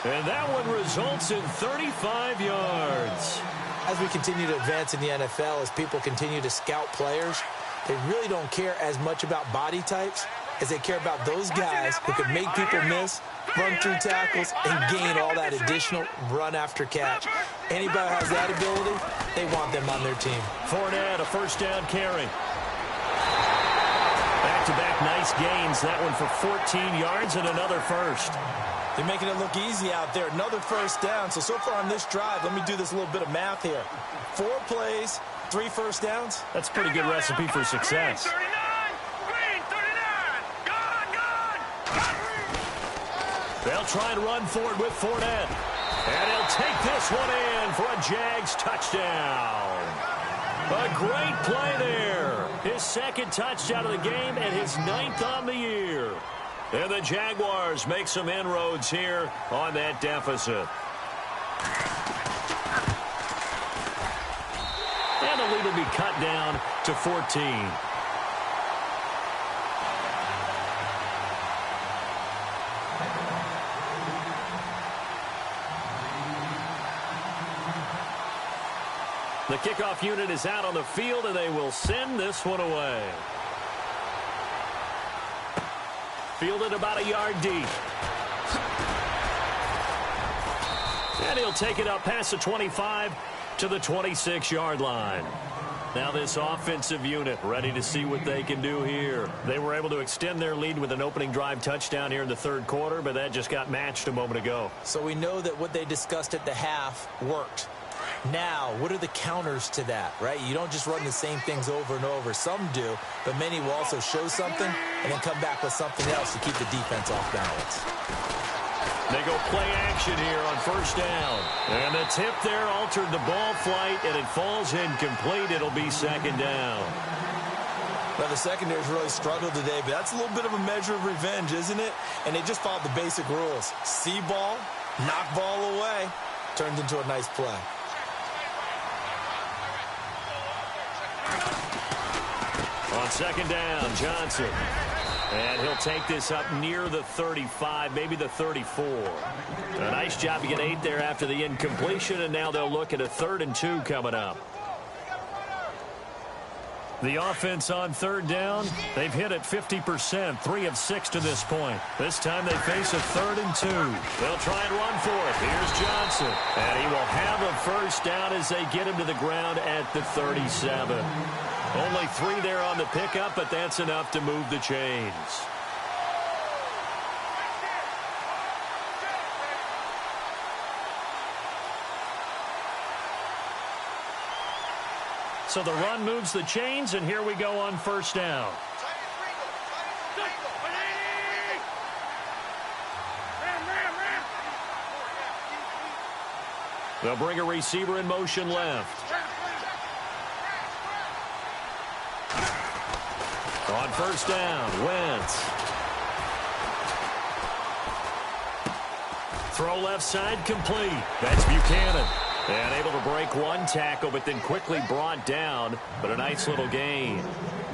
S2: And that one results in 35 yards.
S4: As we continue to advance in the NFL, as people continue to scout players, they really don't care as much about body types as they care about those guys who can make people miss, run through tackles, and gain all that additional run after catch. Anybody who has that ability, they want them on their team.
S2: Fournette, a first down carry. Back-to-back nice gains. That one for 14 yards and another first.
S4: They're making it look easy out there. Another first down. So far on this drive, let me do this little bit of math here. 4 plays, 3 first downs.
S2: That's a pretty good recipe for success. They'll try and run for it with Fournette. And he'll take this one in for a Jags touchdown. A great play there. His second touchdown of the game and his 9th on the year. And the Jaguars make some inroads here on that deficit. And the lead will be cut down to 14. The kickoff unit is out on the field, and they will send this one away. Fielded about a yard deep. And he'll take it up past the 25 to the 26-yard line. Now this offensive unit ready to see what they can do here. They were able to extend their lead with an opening drive touchdown here in the third quarter, but that just got matched a moment ago.
S4: So we know that what they discussed at the half worked. Now, what are the counters to that, right? You don't just run the same things over and over. Some do, but many will also show something and then come back with something else to keep the defense off balance.
S2: They go play action here on first down. And the tip there altered the ball flight, and it falls incomplete. It'll be second down.
S4: Well, the secondary's really struggled today, but that's a little bit of a measure of revenge, isn't it? And they just followed the basic rules. See ball, knock ball away, turned into a nice play.
S2: On second down, Johnson. And he'll take this up near the 35, maybe the 34. A nice job to get 8 there after the incompletion, and now they'll look at a 3rd and 2 coming up. The offense on third down, they've hit it 50%, 3 of 6 to this point. This time they face a 3rd and 2. They'll try and run for it. Here's Johnson. And he will have a first down as they get him to the ground at the 37. Only 3 there on the pickup, but that's enough to move the chains. So the run moves the chains, and here we go on first down. They'll bring a receiver in motion left. On first down, Wentz. Throw left side complete. That's Buchanan. And able to break one tackle, but then quickly brought down. But a nice little gain.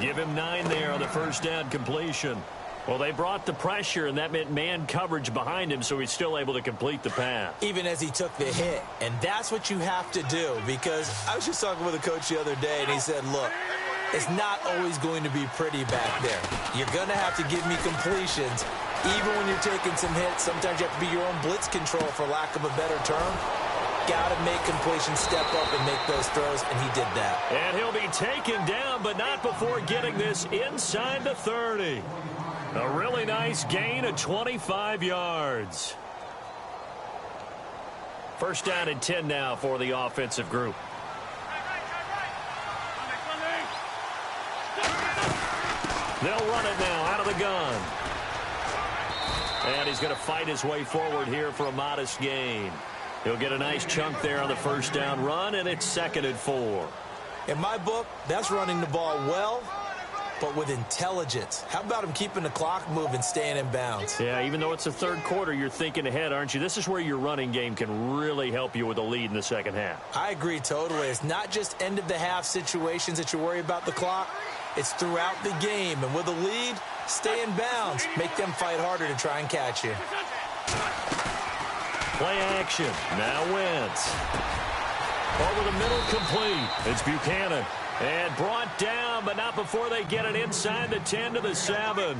S2: Give him 9 there on the first down completion. Well, they brought the pressure, and that meant man coverage behind him, so he's still able to complete the pass.
S4: Even as he took the hit. And that's what you have to do, because I was just talking with a coach the other day, and he said, look, it's not always going to be pretty back there. You're going to have to give me completions. Even when you're taking some hits, sometimes you have to be your own blitz control, for lack of a better term. Got to make completions, step up and make those throws, and he did that.
S2: And he'll be taken down, but not before getting this inside the 30. A really nice gain of 25 yards. First down and 10 now for the offensive group. They'll run it now out of the gun. And he's going to fight his way forward here for a modest gain. He'll get a nice chunk there on the first down run, and it's 2nd and 4.
S4: In my book, that's running the ball well, but with intelligence. How about him keeping the clock moving, staying in bounds?
S2: Yeah, even though it's the third quarter, you're thinking ahead, aren't you? This is where your running game can really help you with a lead in the second half.
S4: I agree totally. It's not just end-of-the-half situations that you worry about the clock. It's throughout the game. And with a lead, stay in bounds. Make them fight harder to try and catch you.
S2: Play action. Now Wentz. Over the middle, complete. It's Buchanan. And brought down, but not before they get it inside the 10 to the 7.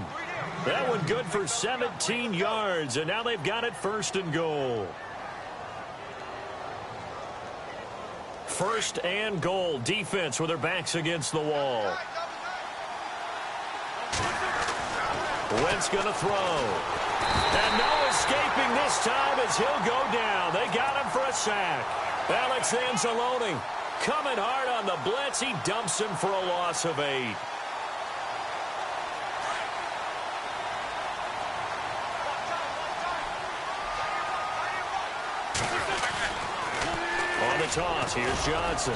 S2: That one good for 17 yards, and now they've got it 1st and goal. 1st and goal. Defense with their backs against the wall. Wentz going to throw. And no escaping this time as he'll go down. They got him for a sack. Alex Anzalone coming hard on the blitz. He dumps him for a loss of 8. On the toss, here's Johnson.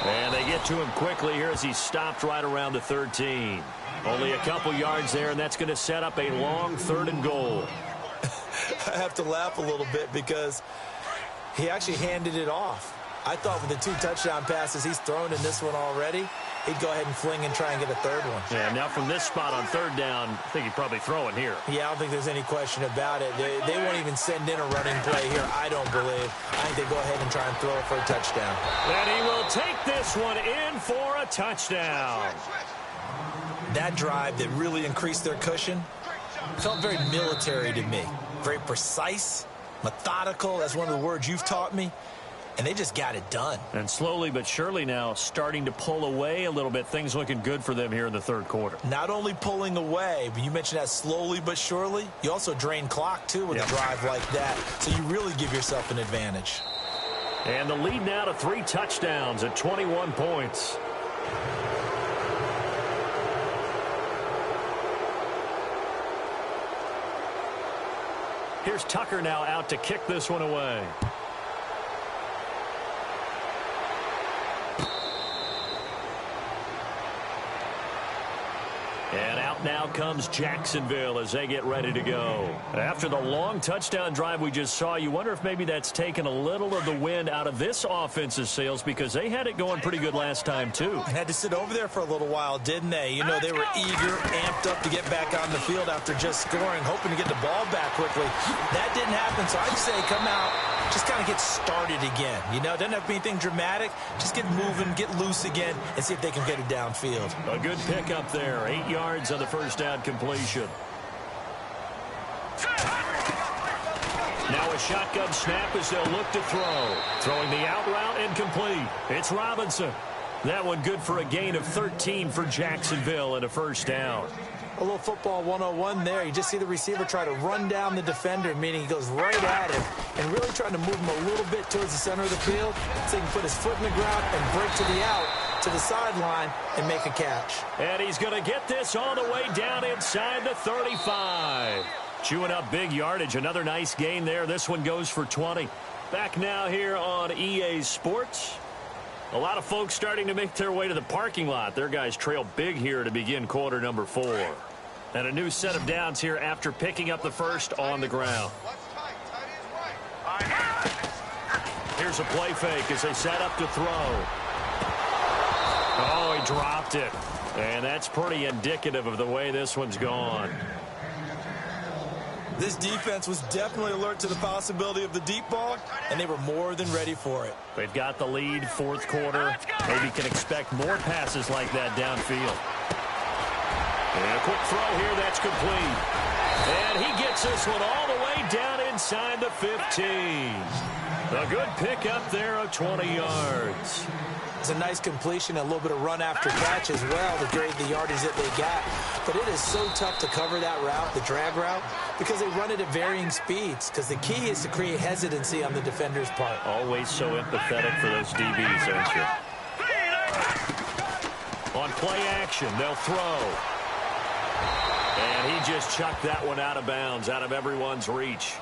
S2: And they get to him quickly here as he's stopped right around the 13. Only a couple yards there, and that's going to set up a long 3rd and goal.
S4: I have to laugh a little bit because he actually handed it off. I thought with the 2 touchdown passes he's thrown in this one already, he'd go ahead and fling and try and get a 3rd one.
S2: Yeah, now from this spot on 3rd down, I think he'd probably throw it here.
S4: Yeah, I don't think there's any question about it. They won't even send in a running play here, I don't believe. I think they go ahead and try and throw it for a touchdown.
S2: And he will take this one in for a touchdown.
S4: That drive that really increased their cushion felt very military to me. Very precise, methodical. That's one of the words you've taught me. And they just got it done.
S2: And slowly but surely now starting to pull away a little bit. Things looking good for them here in the 3rd quarter.
S4: Not only pulling away, but you mentioned that slowly but surely. You also drain clock, too, with a drive like that. So you really give yourself an advantage.
S2: And the lead now to 3 touchdowns at 21 points. Here's Tucker now out to kick this one away. And out now comes Jacksonville as they get ready to go. After the long touchdown drive we just saw, you wonder if maybe that's taken a little of the wind out of this offense's sails, because they had it going pretty good last time, too.
S4: Had to sit over there for a little while, didn't they? You know, they were eager, amped up to get back on the field after just scoring, hoping to get the ball back quickly. That didn't happen, so I'd say come out, just kind of get started again. You know, doesn't have to be anything dramatic. Just get moving, get loose again, and see if they can get it downfield.
S2: A good pickup there. 8 yards on the first down completion. Now a shotgun snap as they'll look to throw. Throwing the out route incomplete. It's Robinson. That one good for a gain of 13 for Jacksonville and a first down.
S4: A little football 101 there. You just see the receiver try to run down the defender, meaning he goes right at him and really trying to move him a little bit towards the center of the field so he can put his foot in the ground and break to the out, to the sideline, and make a catch.
S2: And he's going to get this all the way down inside the 35. Chewing up big yardage. Another nice gain there. This one goes for 20. Back now here on EA Sports. A lot of folks starting to make their way to the parking lot. Their guys trail big here to begin quarter number 4. And a new set of downs here after picking up the first on the ground. Here's a play fake as they set up to throw. Oh, he dropped it. And that's pretty indicative of the way this one's gone.
S4: This defense was definitely alert to the possibility of the deep ball, and they were more than ready for it.
S2: They've got the lead, fourth quarter. Maybe can expect more passes like that downfield. And a quick throw here, that's complete. And he gets this one all the way down inside the 15. A good pickup there of 20 yards.
S4: It's a nice completion, a little bit of run after catch as well to grade the yardage that they got. But it is so tough to cover that route, the drag route, because they run it at varying speeds. Because the key is to create hesitancy on the defender's part.
S2: Always so empathetic for those DBs, aren't you? On play action, they'll throw. And he just chucked that one out of bounds, out of everyone's reach.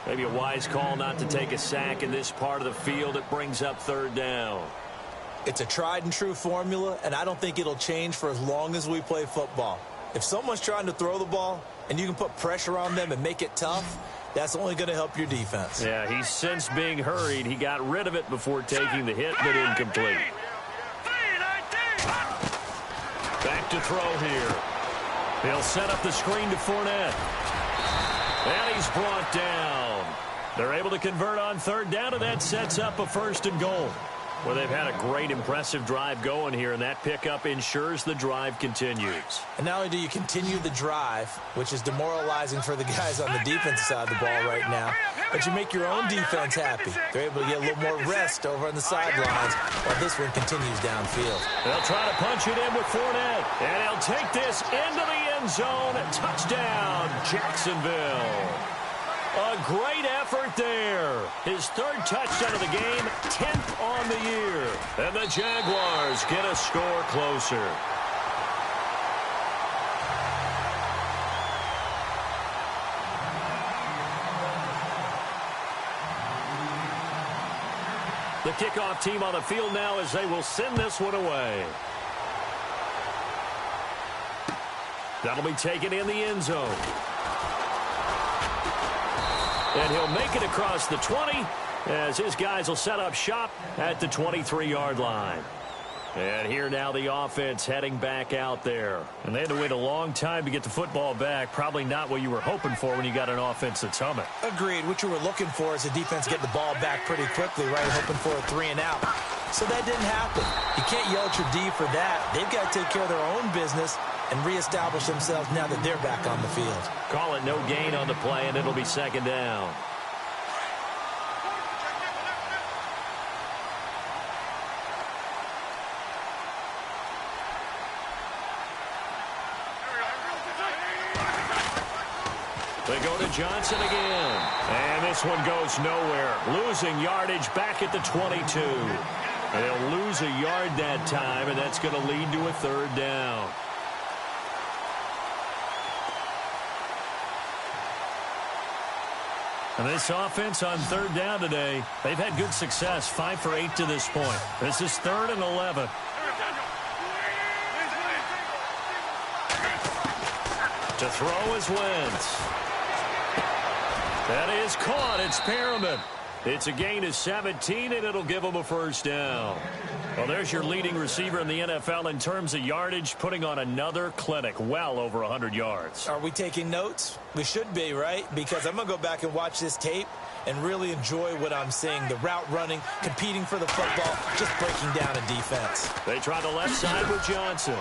S2: Maybe a wise call not to take a sack in this part of the field. It brings up third down.
S4: It's a tried and true formula, and I don't think it'll change for as long as we play football. If someone's trying to throw the ball and you can put pressure on them and make it tough, that's only going to help your defense.
S2: Yeah, he's since being hurried. He got rid of it before taking the hit, but incomplete. Back to throw here. He'll set up the screen to Fournette. And he's brought down. They're able to convert on third down, and that sets up a first and goal. Well, they've had a great, impressive drive going here, and that pickup ensures the drive continues.
S4: And not only do you continue the drive, which is demoralizing for the guys on the defensive side of the ball right now, but you make your own defense happy. They're able to get a little more rest over on the sidelines while this one continues downfield.
S2: They'll try to punch it in with Fournette, and he'll take this into the end zone. Touchdown, Jacksonville. A great effort there. His third touchdown of the game, 10th on the year. And the Jaguars get a score closer. The kickoff team on the field now as they will send this one away. That'll be taken in the end zone. And he'll make it across the 20 as his guys will set up shop at the 23-yard line. And here now the offense heading back out there. And they had to wait a long time to get the football back. Probably not what you were hoping for when you got an offense that's humming.
S4: Agreed. What you were looking for is the defense get the ball back pretty quickly, right? Hoping for a 3 and out. So that didn't happen. You can't yell at your D for that. They've got to take care of their own business and reestablish themselves now that they're back on the field.
S2: Call it no gain on the play, and it'll be second down. They go to Johnson again. And this one goes nowhere. Losing yardage back at the 22. And they'll lose a yard that time, and that's going to lead to a third down. And this offense on third down today, they've had good success, 5 for 8 to this point. This is 3rd and 11. To throw is Wentz. That is caught. It's Perriman. It's a gain of 17, and it'll give them a first down. Well, there's your leading receiver in the NFL in terms of yardage, putting on another clinic, well over 100 yards.
S4: Are we taking notes? We should be, right? Because I'm going to go back and watch this tape and really enjoy what I'm seeing. The route running, competing for the football, just breaking down a defense.
S2: They try the left side with Johnson.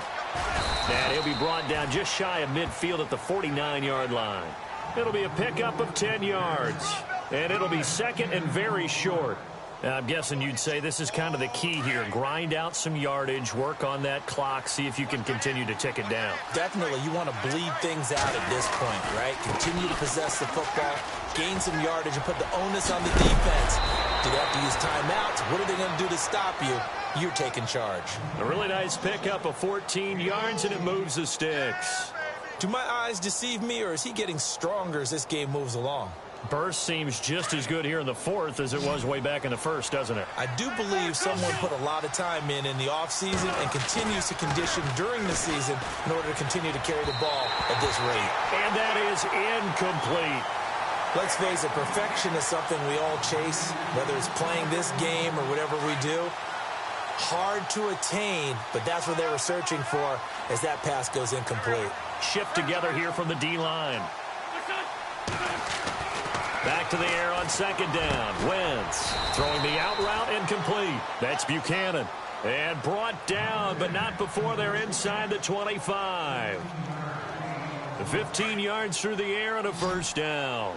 S2: And he'll be brought down just shy of midfield at the 49-yard line. It'll be a pickup of 10 yards. And it'll be second and very short. I'm guessing you'd say this is kind of the key here. Grind out some yardage, work on that clock, see if you can continue to tick it down.
S4: Definitely. You want to bleed things out at this point, right? Continue to possess the football, gain some yardage, and put the onus on the defense. Do they have to use timeouts? What are they going to do to stop you? You're taking charge.
S2: A really nice pickup of 14 yards, and it moves the sticks.
S4: Do my eyes deceive me, or is he getting stronger as this game moves along?
S2: Burst seems just as good here in the fourth as it was way back in the first, doesn't it?
S4: I do believe someone put a lot of time in the offseason and continues to condition during the season in order to continue to carry the ball at this rate.
S2: And that is incomplete.
S4: Let's face it, perfection is something we all chase, whether it's playing this game or whatever we do. Hard to attain, but that's what they were searching for as that pass goes incomplete.
S2: Shift together here from the D-line. Back to the air on second down. Wentz throwing the out route incomplete. That's Buchanan. And brought down, but not before they're inside the 25. 15 yards through the air and a first down.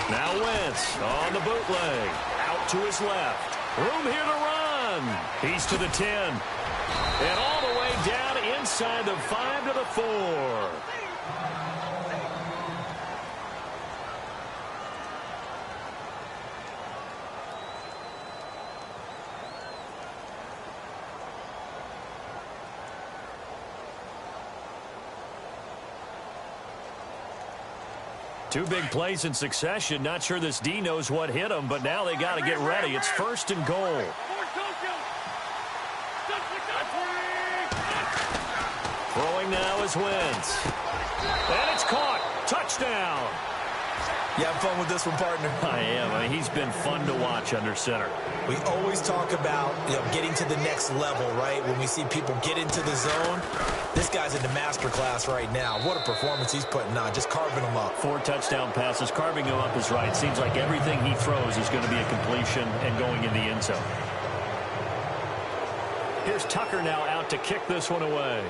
S2: Now Wentz on the bootleg. Out to his left. Room here to run. He's to the 10. And all the way down inside the 5 to the 4. Two big plays in succession. Not sure this D knows what hit him, but now they got to get ready. It's first and goal. Throwing now is Wentz. And it's caught. Touchdown.
S4: You have fun with this one, partner?
S2: I am. I mean, he's been fun to watch under center.
S4: We always talk about, getting to the next level, right? When we see people get into the zone, this guy's in the master class right now. What a performance he's putting on, just carving them up.
S2: 4 touchdown passes. Carving him up is right. Seems like everything he throws is going to be a completion and going in the end zone. Here's Tucker now out to kick this one away.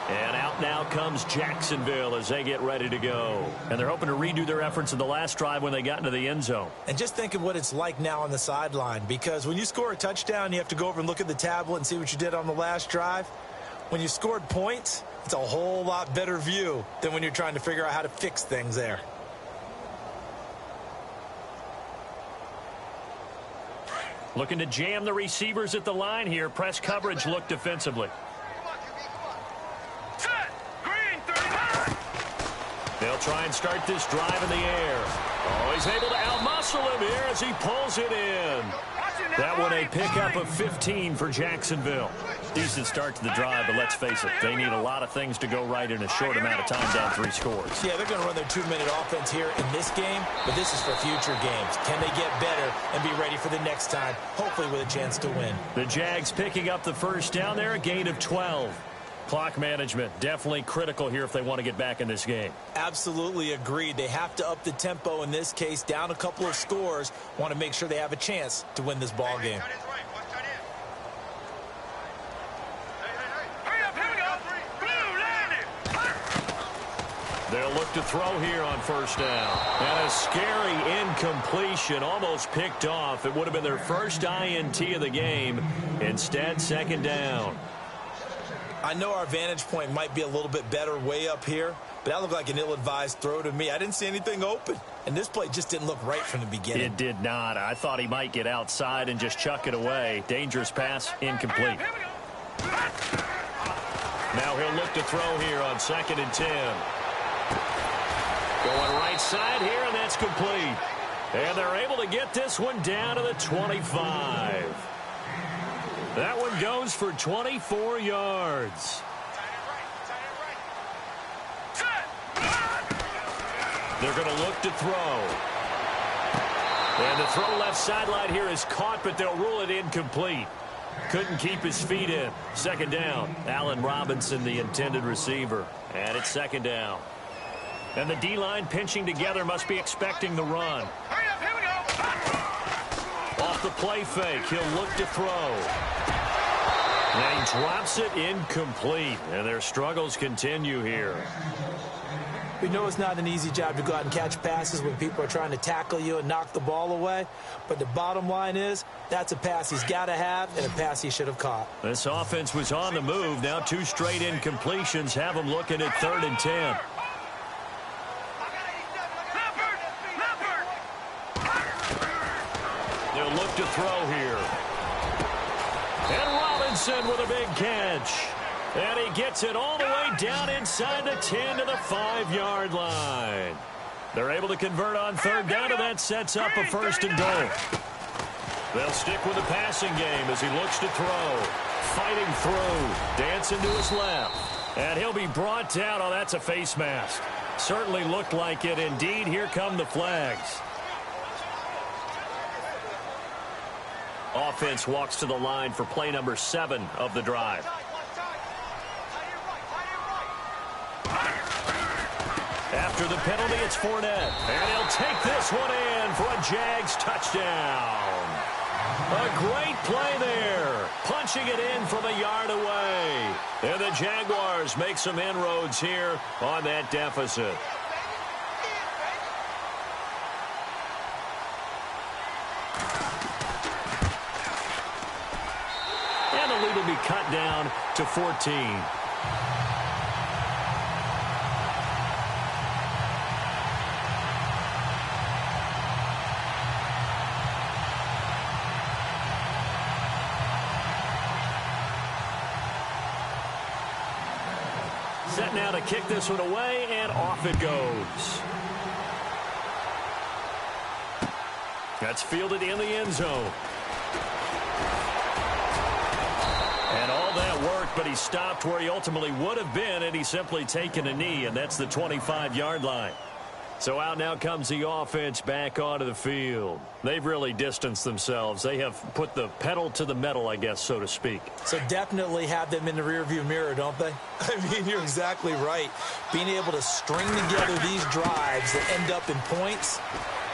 S2: And out now comes Jacksonville as they get ready to go. And they're hoping to redo their efforts in the last drive when they got into the end zone.
S4: And just think of what it's like now on the sideline, because when you score a touchdown, you have to go over and look at the tablet and see what you did on the last drive. When you scored points, it's a whole lot better view than when you're trying to figure out how to fix things there.
S2: Looking to jam the receivers at the line here. Press coverage look defensively. They'll try and start this drive in the air. Oh, he's able to outmuscle him here as he pulls it in. That one a pickup of 15 for Jacksonville. Decent start to the drive, but let's face it, they need a lot of things to go right in a short amount of time, down 3 scores.
S4: Yeah, they're going to run their 2-minute offense here in this game, but this is for future games. Can they get better and be ready for the next time, hopefully with a chance to win?
S2: The Jags picking up the first down there, a gain of 12. Clock management, definitely critical here if they want to get back in this game.
S4: Absolutely agreed. They have to up the tempo in this case, down a couple of scores. Want to make sure they have a chance to win this ball game.
S2: They'll look to throw here on first down. And a scary incompletion, almost picked off. It would have been their first INT of the game. Instead, second down.
S4: I know our vantage point might be a little bit better way up here, but that looked like an ill-advised throw to me. I didn't see anything open, and this play just didn't look right from the beginning.
S2: It did not. I thought he might get outside and just chuck it away. Dangerous pass, incomplete. Now he'll look to throw here on 2nd and 10. Going right side here, and that's complete. And they're able to get this one down to the 25. That one goes for 24 yards. They're going to look to throw. And the throw left sideline here is caught, but they'll rule it incomplete. Couldn't keep his feet in. Second down. Allen Robinson, the intended receiver. And it's second down. And the D-line pinching together must be expecting the run.
S3: Hurry up, here we go.
S2: Off the play fake, he'll look to throw. And he drops it incomplete. And their struggles continue here.
S4: We know it's not an easy job to go out and catch passes when people are trying to tackle you and knock the ball away. But the bottom line is, that's a pass he's got to have and a pass he should have caught.
S2: This offense was on the move. Now 2 straight incompletions have them looking at 3rd and 10. They'll look to throw here. And Robinson with a big catch. And he gets it all the way down inside the 10 to the 5-yard line. They're able to convert on 3rd down, and that sets up a 1st and goal. They'll stick with the passing game as he looks to throw. Fighting through. Dancing to his left. And he'll be brought down. Oh, that's a face mask. Certainly looked like it. Indeed, here come the flags. Offense walks to the line for play number 7 of the drive. After the penalty, it's Fournette. And he'll take this one in for a Jags touchdown. A great play there. Punching it in from a yard away. And the Jaguars make some inroads here on that deficit. And the lead will be cut down to 14. Set now to kick this one away, and off it goes. That's fielded in the end zone. And all that work, but he stopped where he ultimately would have been had he simply taken a knee, and that's the 25-yard line. So out now comes the offense back onto the field. They've really distanced themselves. They have put the pedal to the metal, I guess, so to speak.
S4: So definitely have them in the rearview mirror, don't they? I mean, you're exactly right. Being able to string together these drives that end up in points,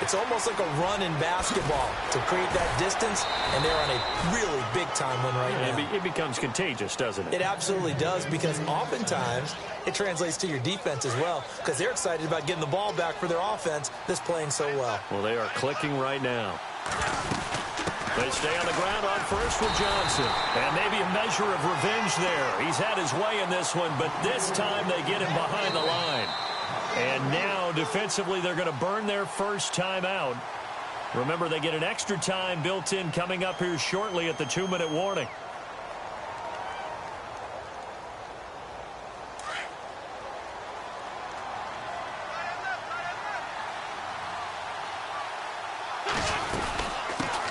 S4: it's almost like a run in basketball to create that distance, and they're on a really big-time one right now.
S2: It becomes contagious, doesn't it?
S4: It absolutely does, because oftentimes it translates to your defense as well, because they're excited about getting the ball back for their offense that's playing so well.
S2: Well, they are clicking right now. They stay on the ground on first with Johnson. And maybe a measure of revenge there. He's had his way in this one, but this time they get him behind the line. And now, defensively, they're going to burn their first time out. Remember, they get an extra time built in coming up here shortly at the 2-minute warning.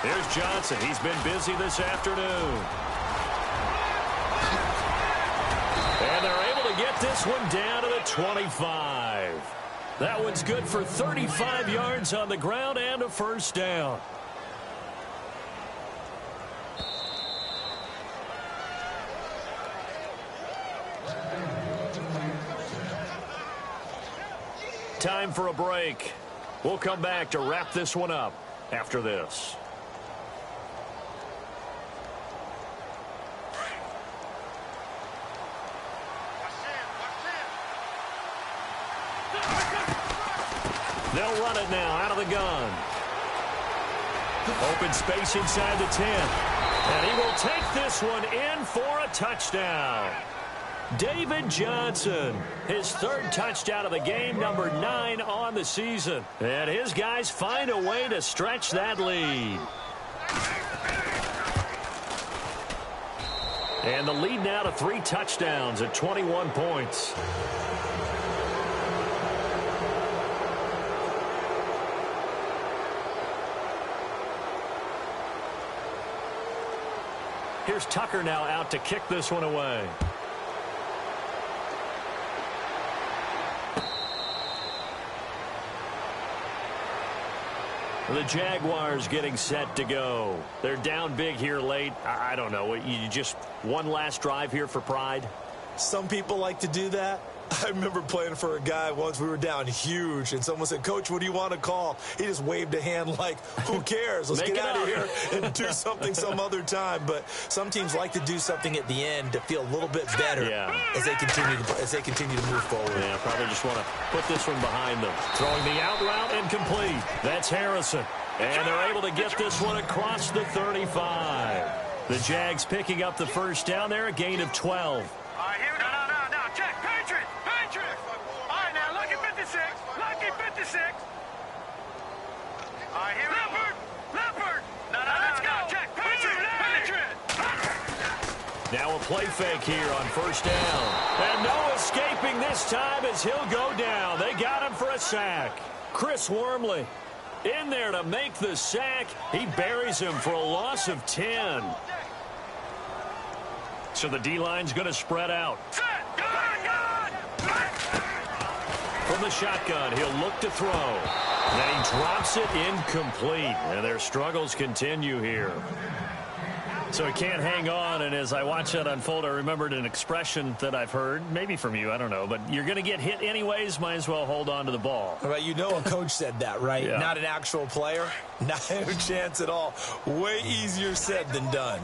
S2: Here's Johnson. He's been busy this afternoon. And they're able to get this one down to the 25. That one's good for 35 yards on the ground and a first down. Time for a break. We'll come back to wrap this one up after this. They'll run it now out of the gun. Open space inside the 10. And he will take this one in for a touchdown. David Johnson, his 3rd touchdown of the game, number 9 on the season. And his guys find a way to stretch that lead. And the lead now to 3 touchdowns at 21 points. Here's Tucker now out to kick this one away. The Jaguars getting set to go. They're down big here late. I don't know. You just one last drive here for pride?
S4: Some people like to do that. I remember playing for a guy once. We were down huge, and someone said, "Coach, what do you want to call?" He just waved a hand like, who cares? Let's get out of here and do something some other time. But some teams like to do something at the end to feel a little bit better as they continue to move forward.
S2: Yeah, probably just want to put this one behind them. Throwing the out route incomplete. That's Harrison. And they're able to get this one across the 35. The Jags picking up the first down there, a gain of 12.
S3: All right, here we go. No. Check. Patriot. All right, now, lucky 56. Lucky 56. All right, here we go. Leopard. No. Let's go. Check. Patriot.
S2: Now a play fake here on first down. And no escaping this time as he'll go down. They got him for a sack. Chris Wormley in there to make the sack. He buries him for a loss of 10. So the D-line's going to spread out. From the shotgun, he'll look to throw. Then he drops it incomplete. And their struggles continue here. So he can't hang on, and as I watch that unfold, I remembered an expression that I've heard, maybe from you, I don't know, but you're going to get hit anyways, might as well hold on to the ball.
S4: Well, you know a coach said that, right?
S2: Yeah.
S4: Not an actual player. Not a chance at all. Way easier said than done.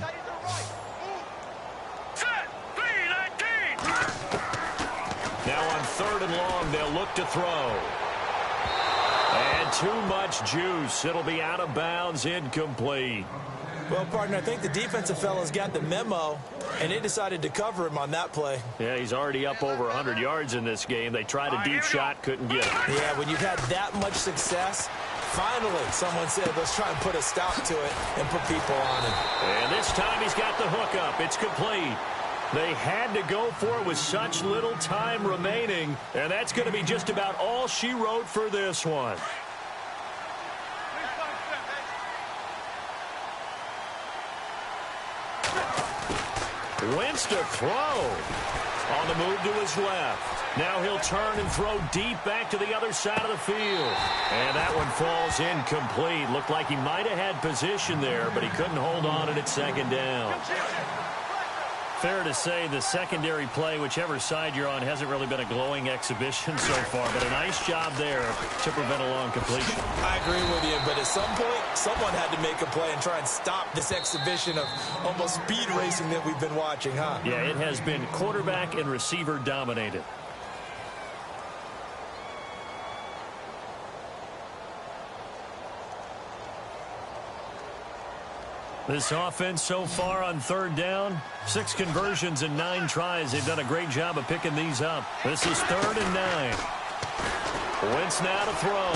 S2: Now on 3rd and long, they'll look to throw. And too much juice. It'll be out of bounds, incomplete.
S4: Well, partner, I think the defensive fellas got the memo, and they decided to cover him on that play.
S2: Yeah, he's already up over 100 yards in this game. They tried a deep shot, couldn't get it.
S4: Yeah, when you've had that much success, finally someone said, let's try and put a stop to it and put people on him.
S2: And this time he's got the hook up. It's complete. They had to go for it with such little time remaining, and that's going to be just about all she wrote for this one. Wentz to throw. On the move to his left. Now he'll turn and throw deep back to the other side of the field. And that one falls incomplete. Looked like he might have had position there, but he couldn't hold on at 2nd down. Fair to say the secondary play, whichever side you're on, hasn't really been a glowing exhibition so far, but a nice job there to prevent a long completion.
S4: I agree with you, but at some point, someone had to make a play and try and stop this exhibition of almost speed racing that we've been watching, huh?
S2: Yeah, it has been quarterback and receiver dominated. This offense so far on 3rd down, 6 conversions and 9 tries. They've done a great job of picking these up. This is 3rd and 9. Wentz now to throw.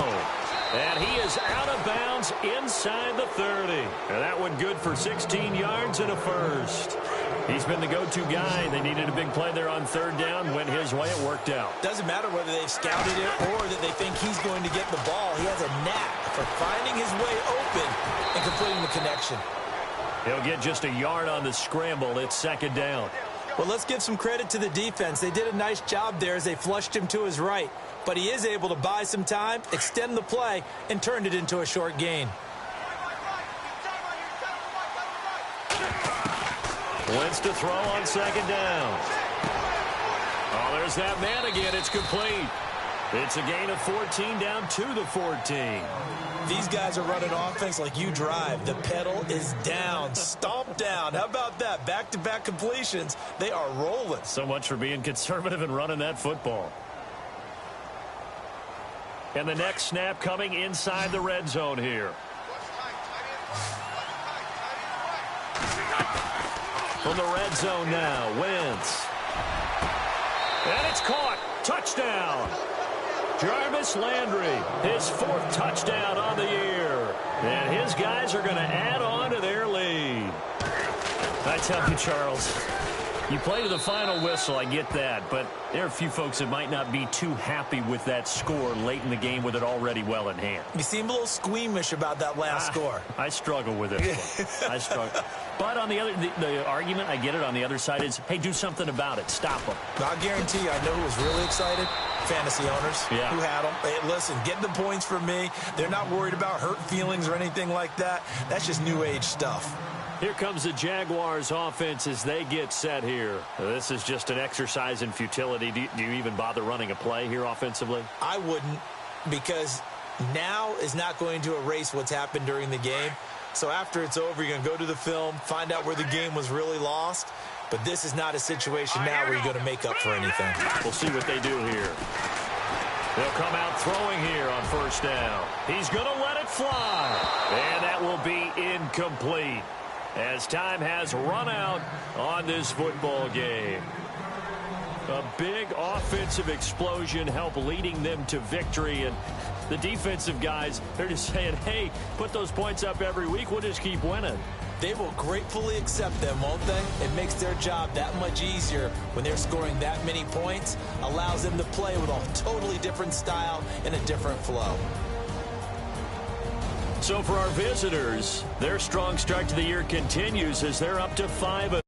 S2: And he is out of bounds inside the 30. And that one good for 16 yards and a first. He's been the go-to guy. They needed a big play there on 3rd down. Went his way. It worked out.
S4: Doesn't matter whether they've scouted it or that they think he's going to get the ball. He has a knack for finding his way open and completing the connection.
S2: He'll get just a yard on the scramble. It's 2nd down.
S4: Well, let's give some credit to the defense. They did a nice job there as they flushed him to his right. But he is able to buy some time, extend the play, and turned it into a short gain.
S2: Wentz to throw on 2nd down. Oh, there's that man again. It's complete. It's a gain of 14 down to the 14.
S4: These guys are running offense like you drive. The pedal is down, stomped down. How about that? Back-to-back completions. They are rolling.
S2: So much for being conservative and running that football. And the next snap coming inside the red zone here. From the red zone now, Wentz. And it's caught. Touchdown. Jarvis Landry, his 4th touchdown on the year. And his guys are going to add on to their lead. I tell you, Charles, You play to the final whistle, I get that, but there are a few folks that might not be too happy with that score late in the game with it already well in hand.
S4: You seem a little squeamish about that last score.
S2: I struggle with it. I struggle. But on the other, the argument, I get it, on the other side is, hey, do something about it. Stop them.
S4: I guarantee you, I know who was really excited. Fantasy owners who had them. Hey, listen, get the points for me. They're not worried about hurt feelings or anything like that. That's just new age stuff.
S2: Here comes the Jaguars offense as they get set here. This is just an exercise in futility. Do you even bother running a play here offensively?
S4: I wouldn't, because now is not going to erase what's happened during the game. So after it's over, you're going to go to the film, find out where the game was really lost. But this is not a situation now where you're going to make up for anything.
S2: We'll see what they do here. They'll come out throwing here on first down. He's going to let it fly. And that will be incomplete, as time has run out on this football game. A big offensive explosion helped leading them to victory. And the defensive guys, they're just saying, hey, put those points up every week. We'll just keep winning.
S4: They will gratefully accept them, won't they? It makes their job that much easier when they're scoring that many points. Allows them to play with a totally different style and a different flow.
S2: So for our visitors, their strong start to the year continues as they're up to 5.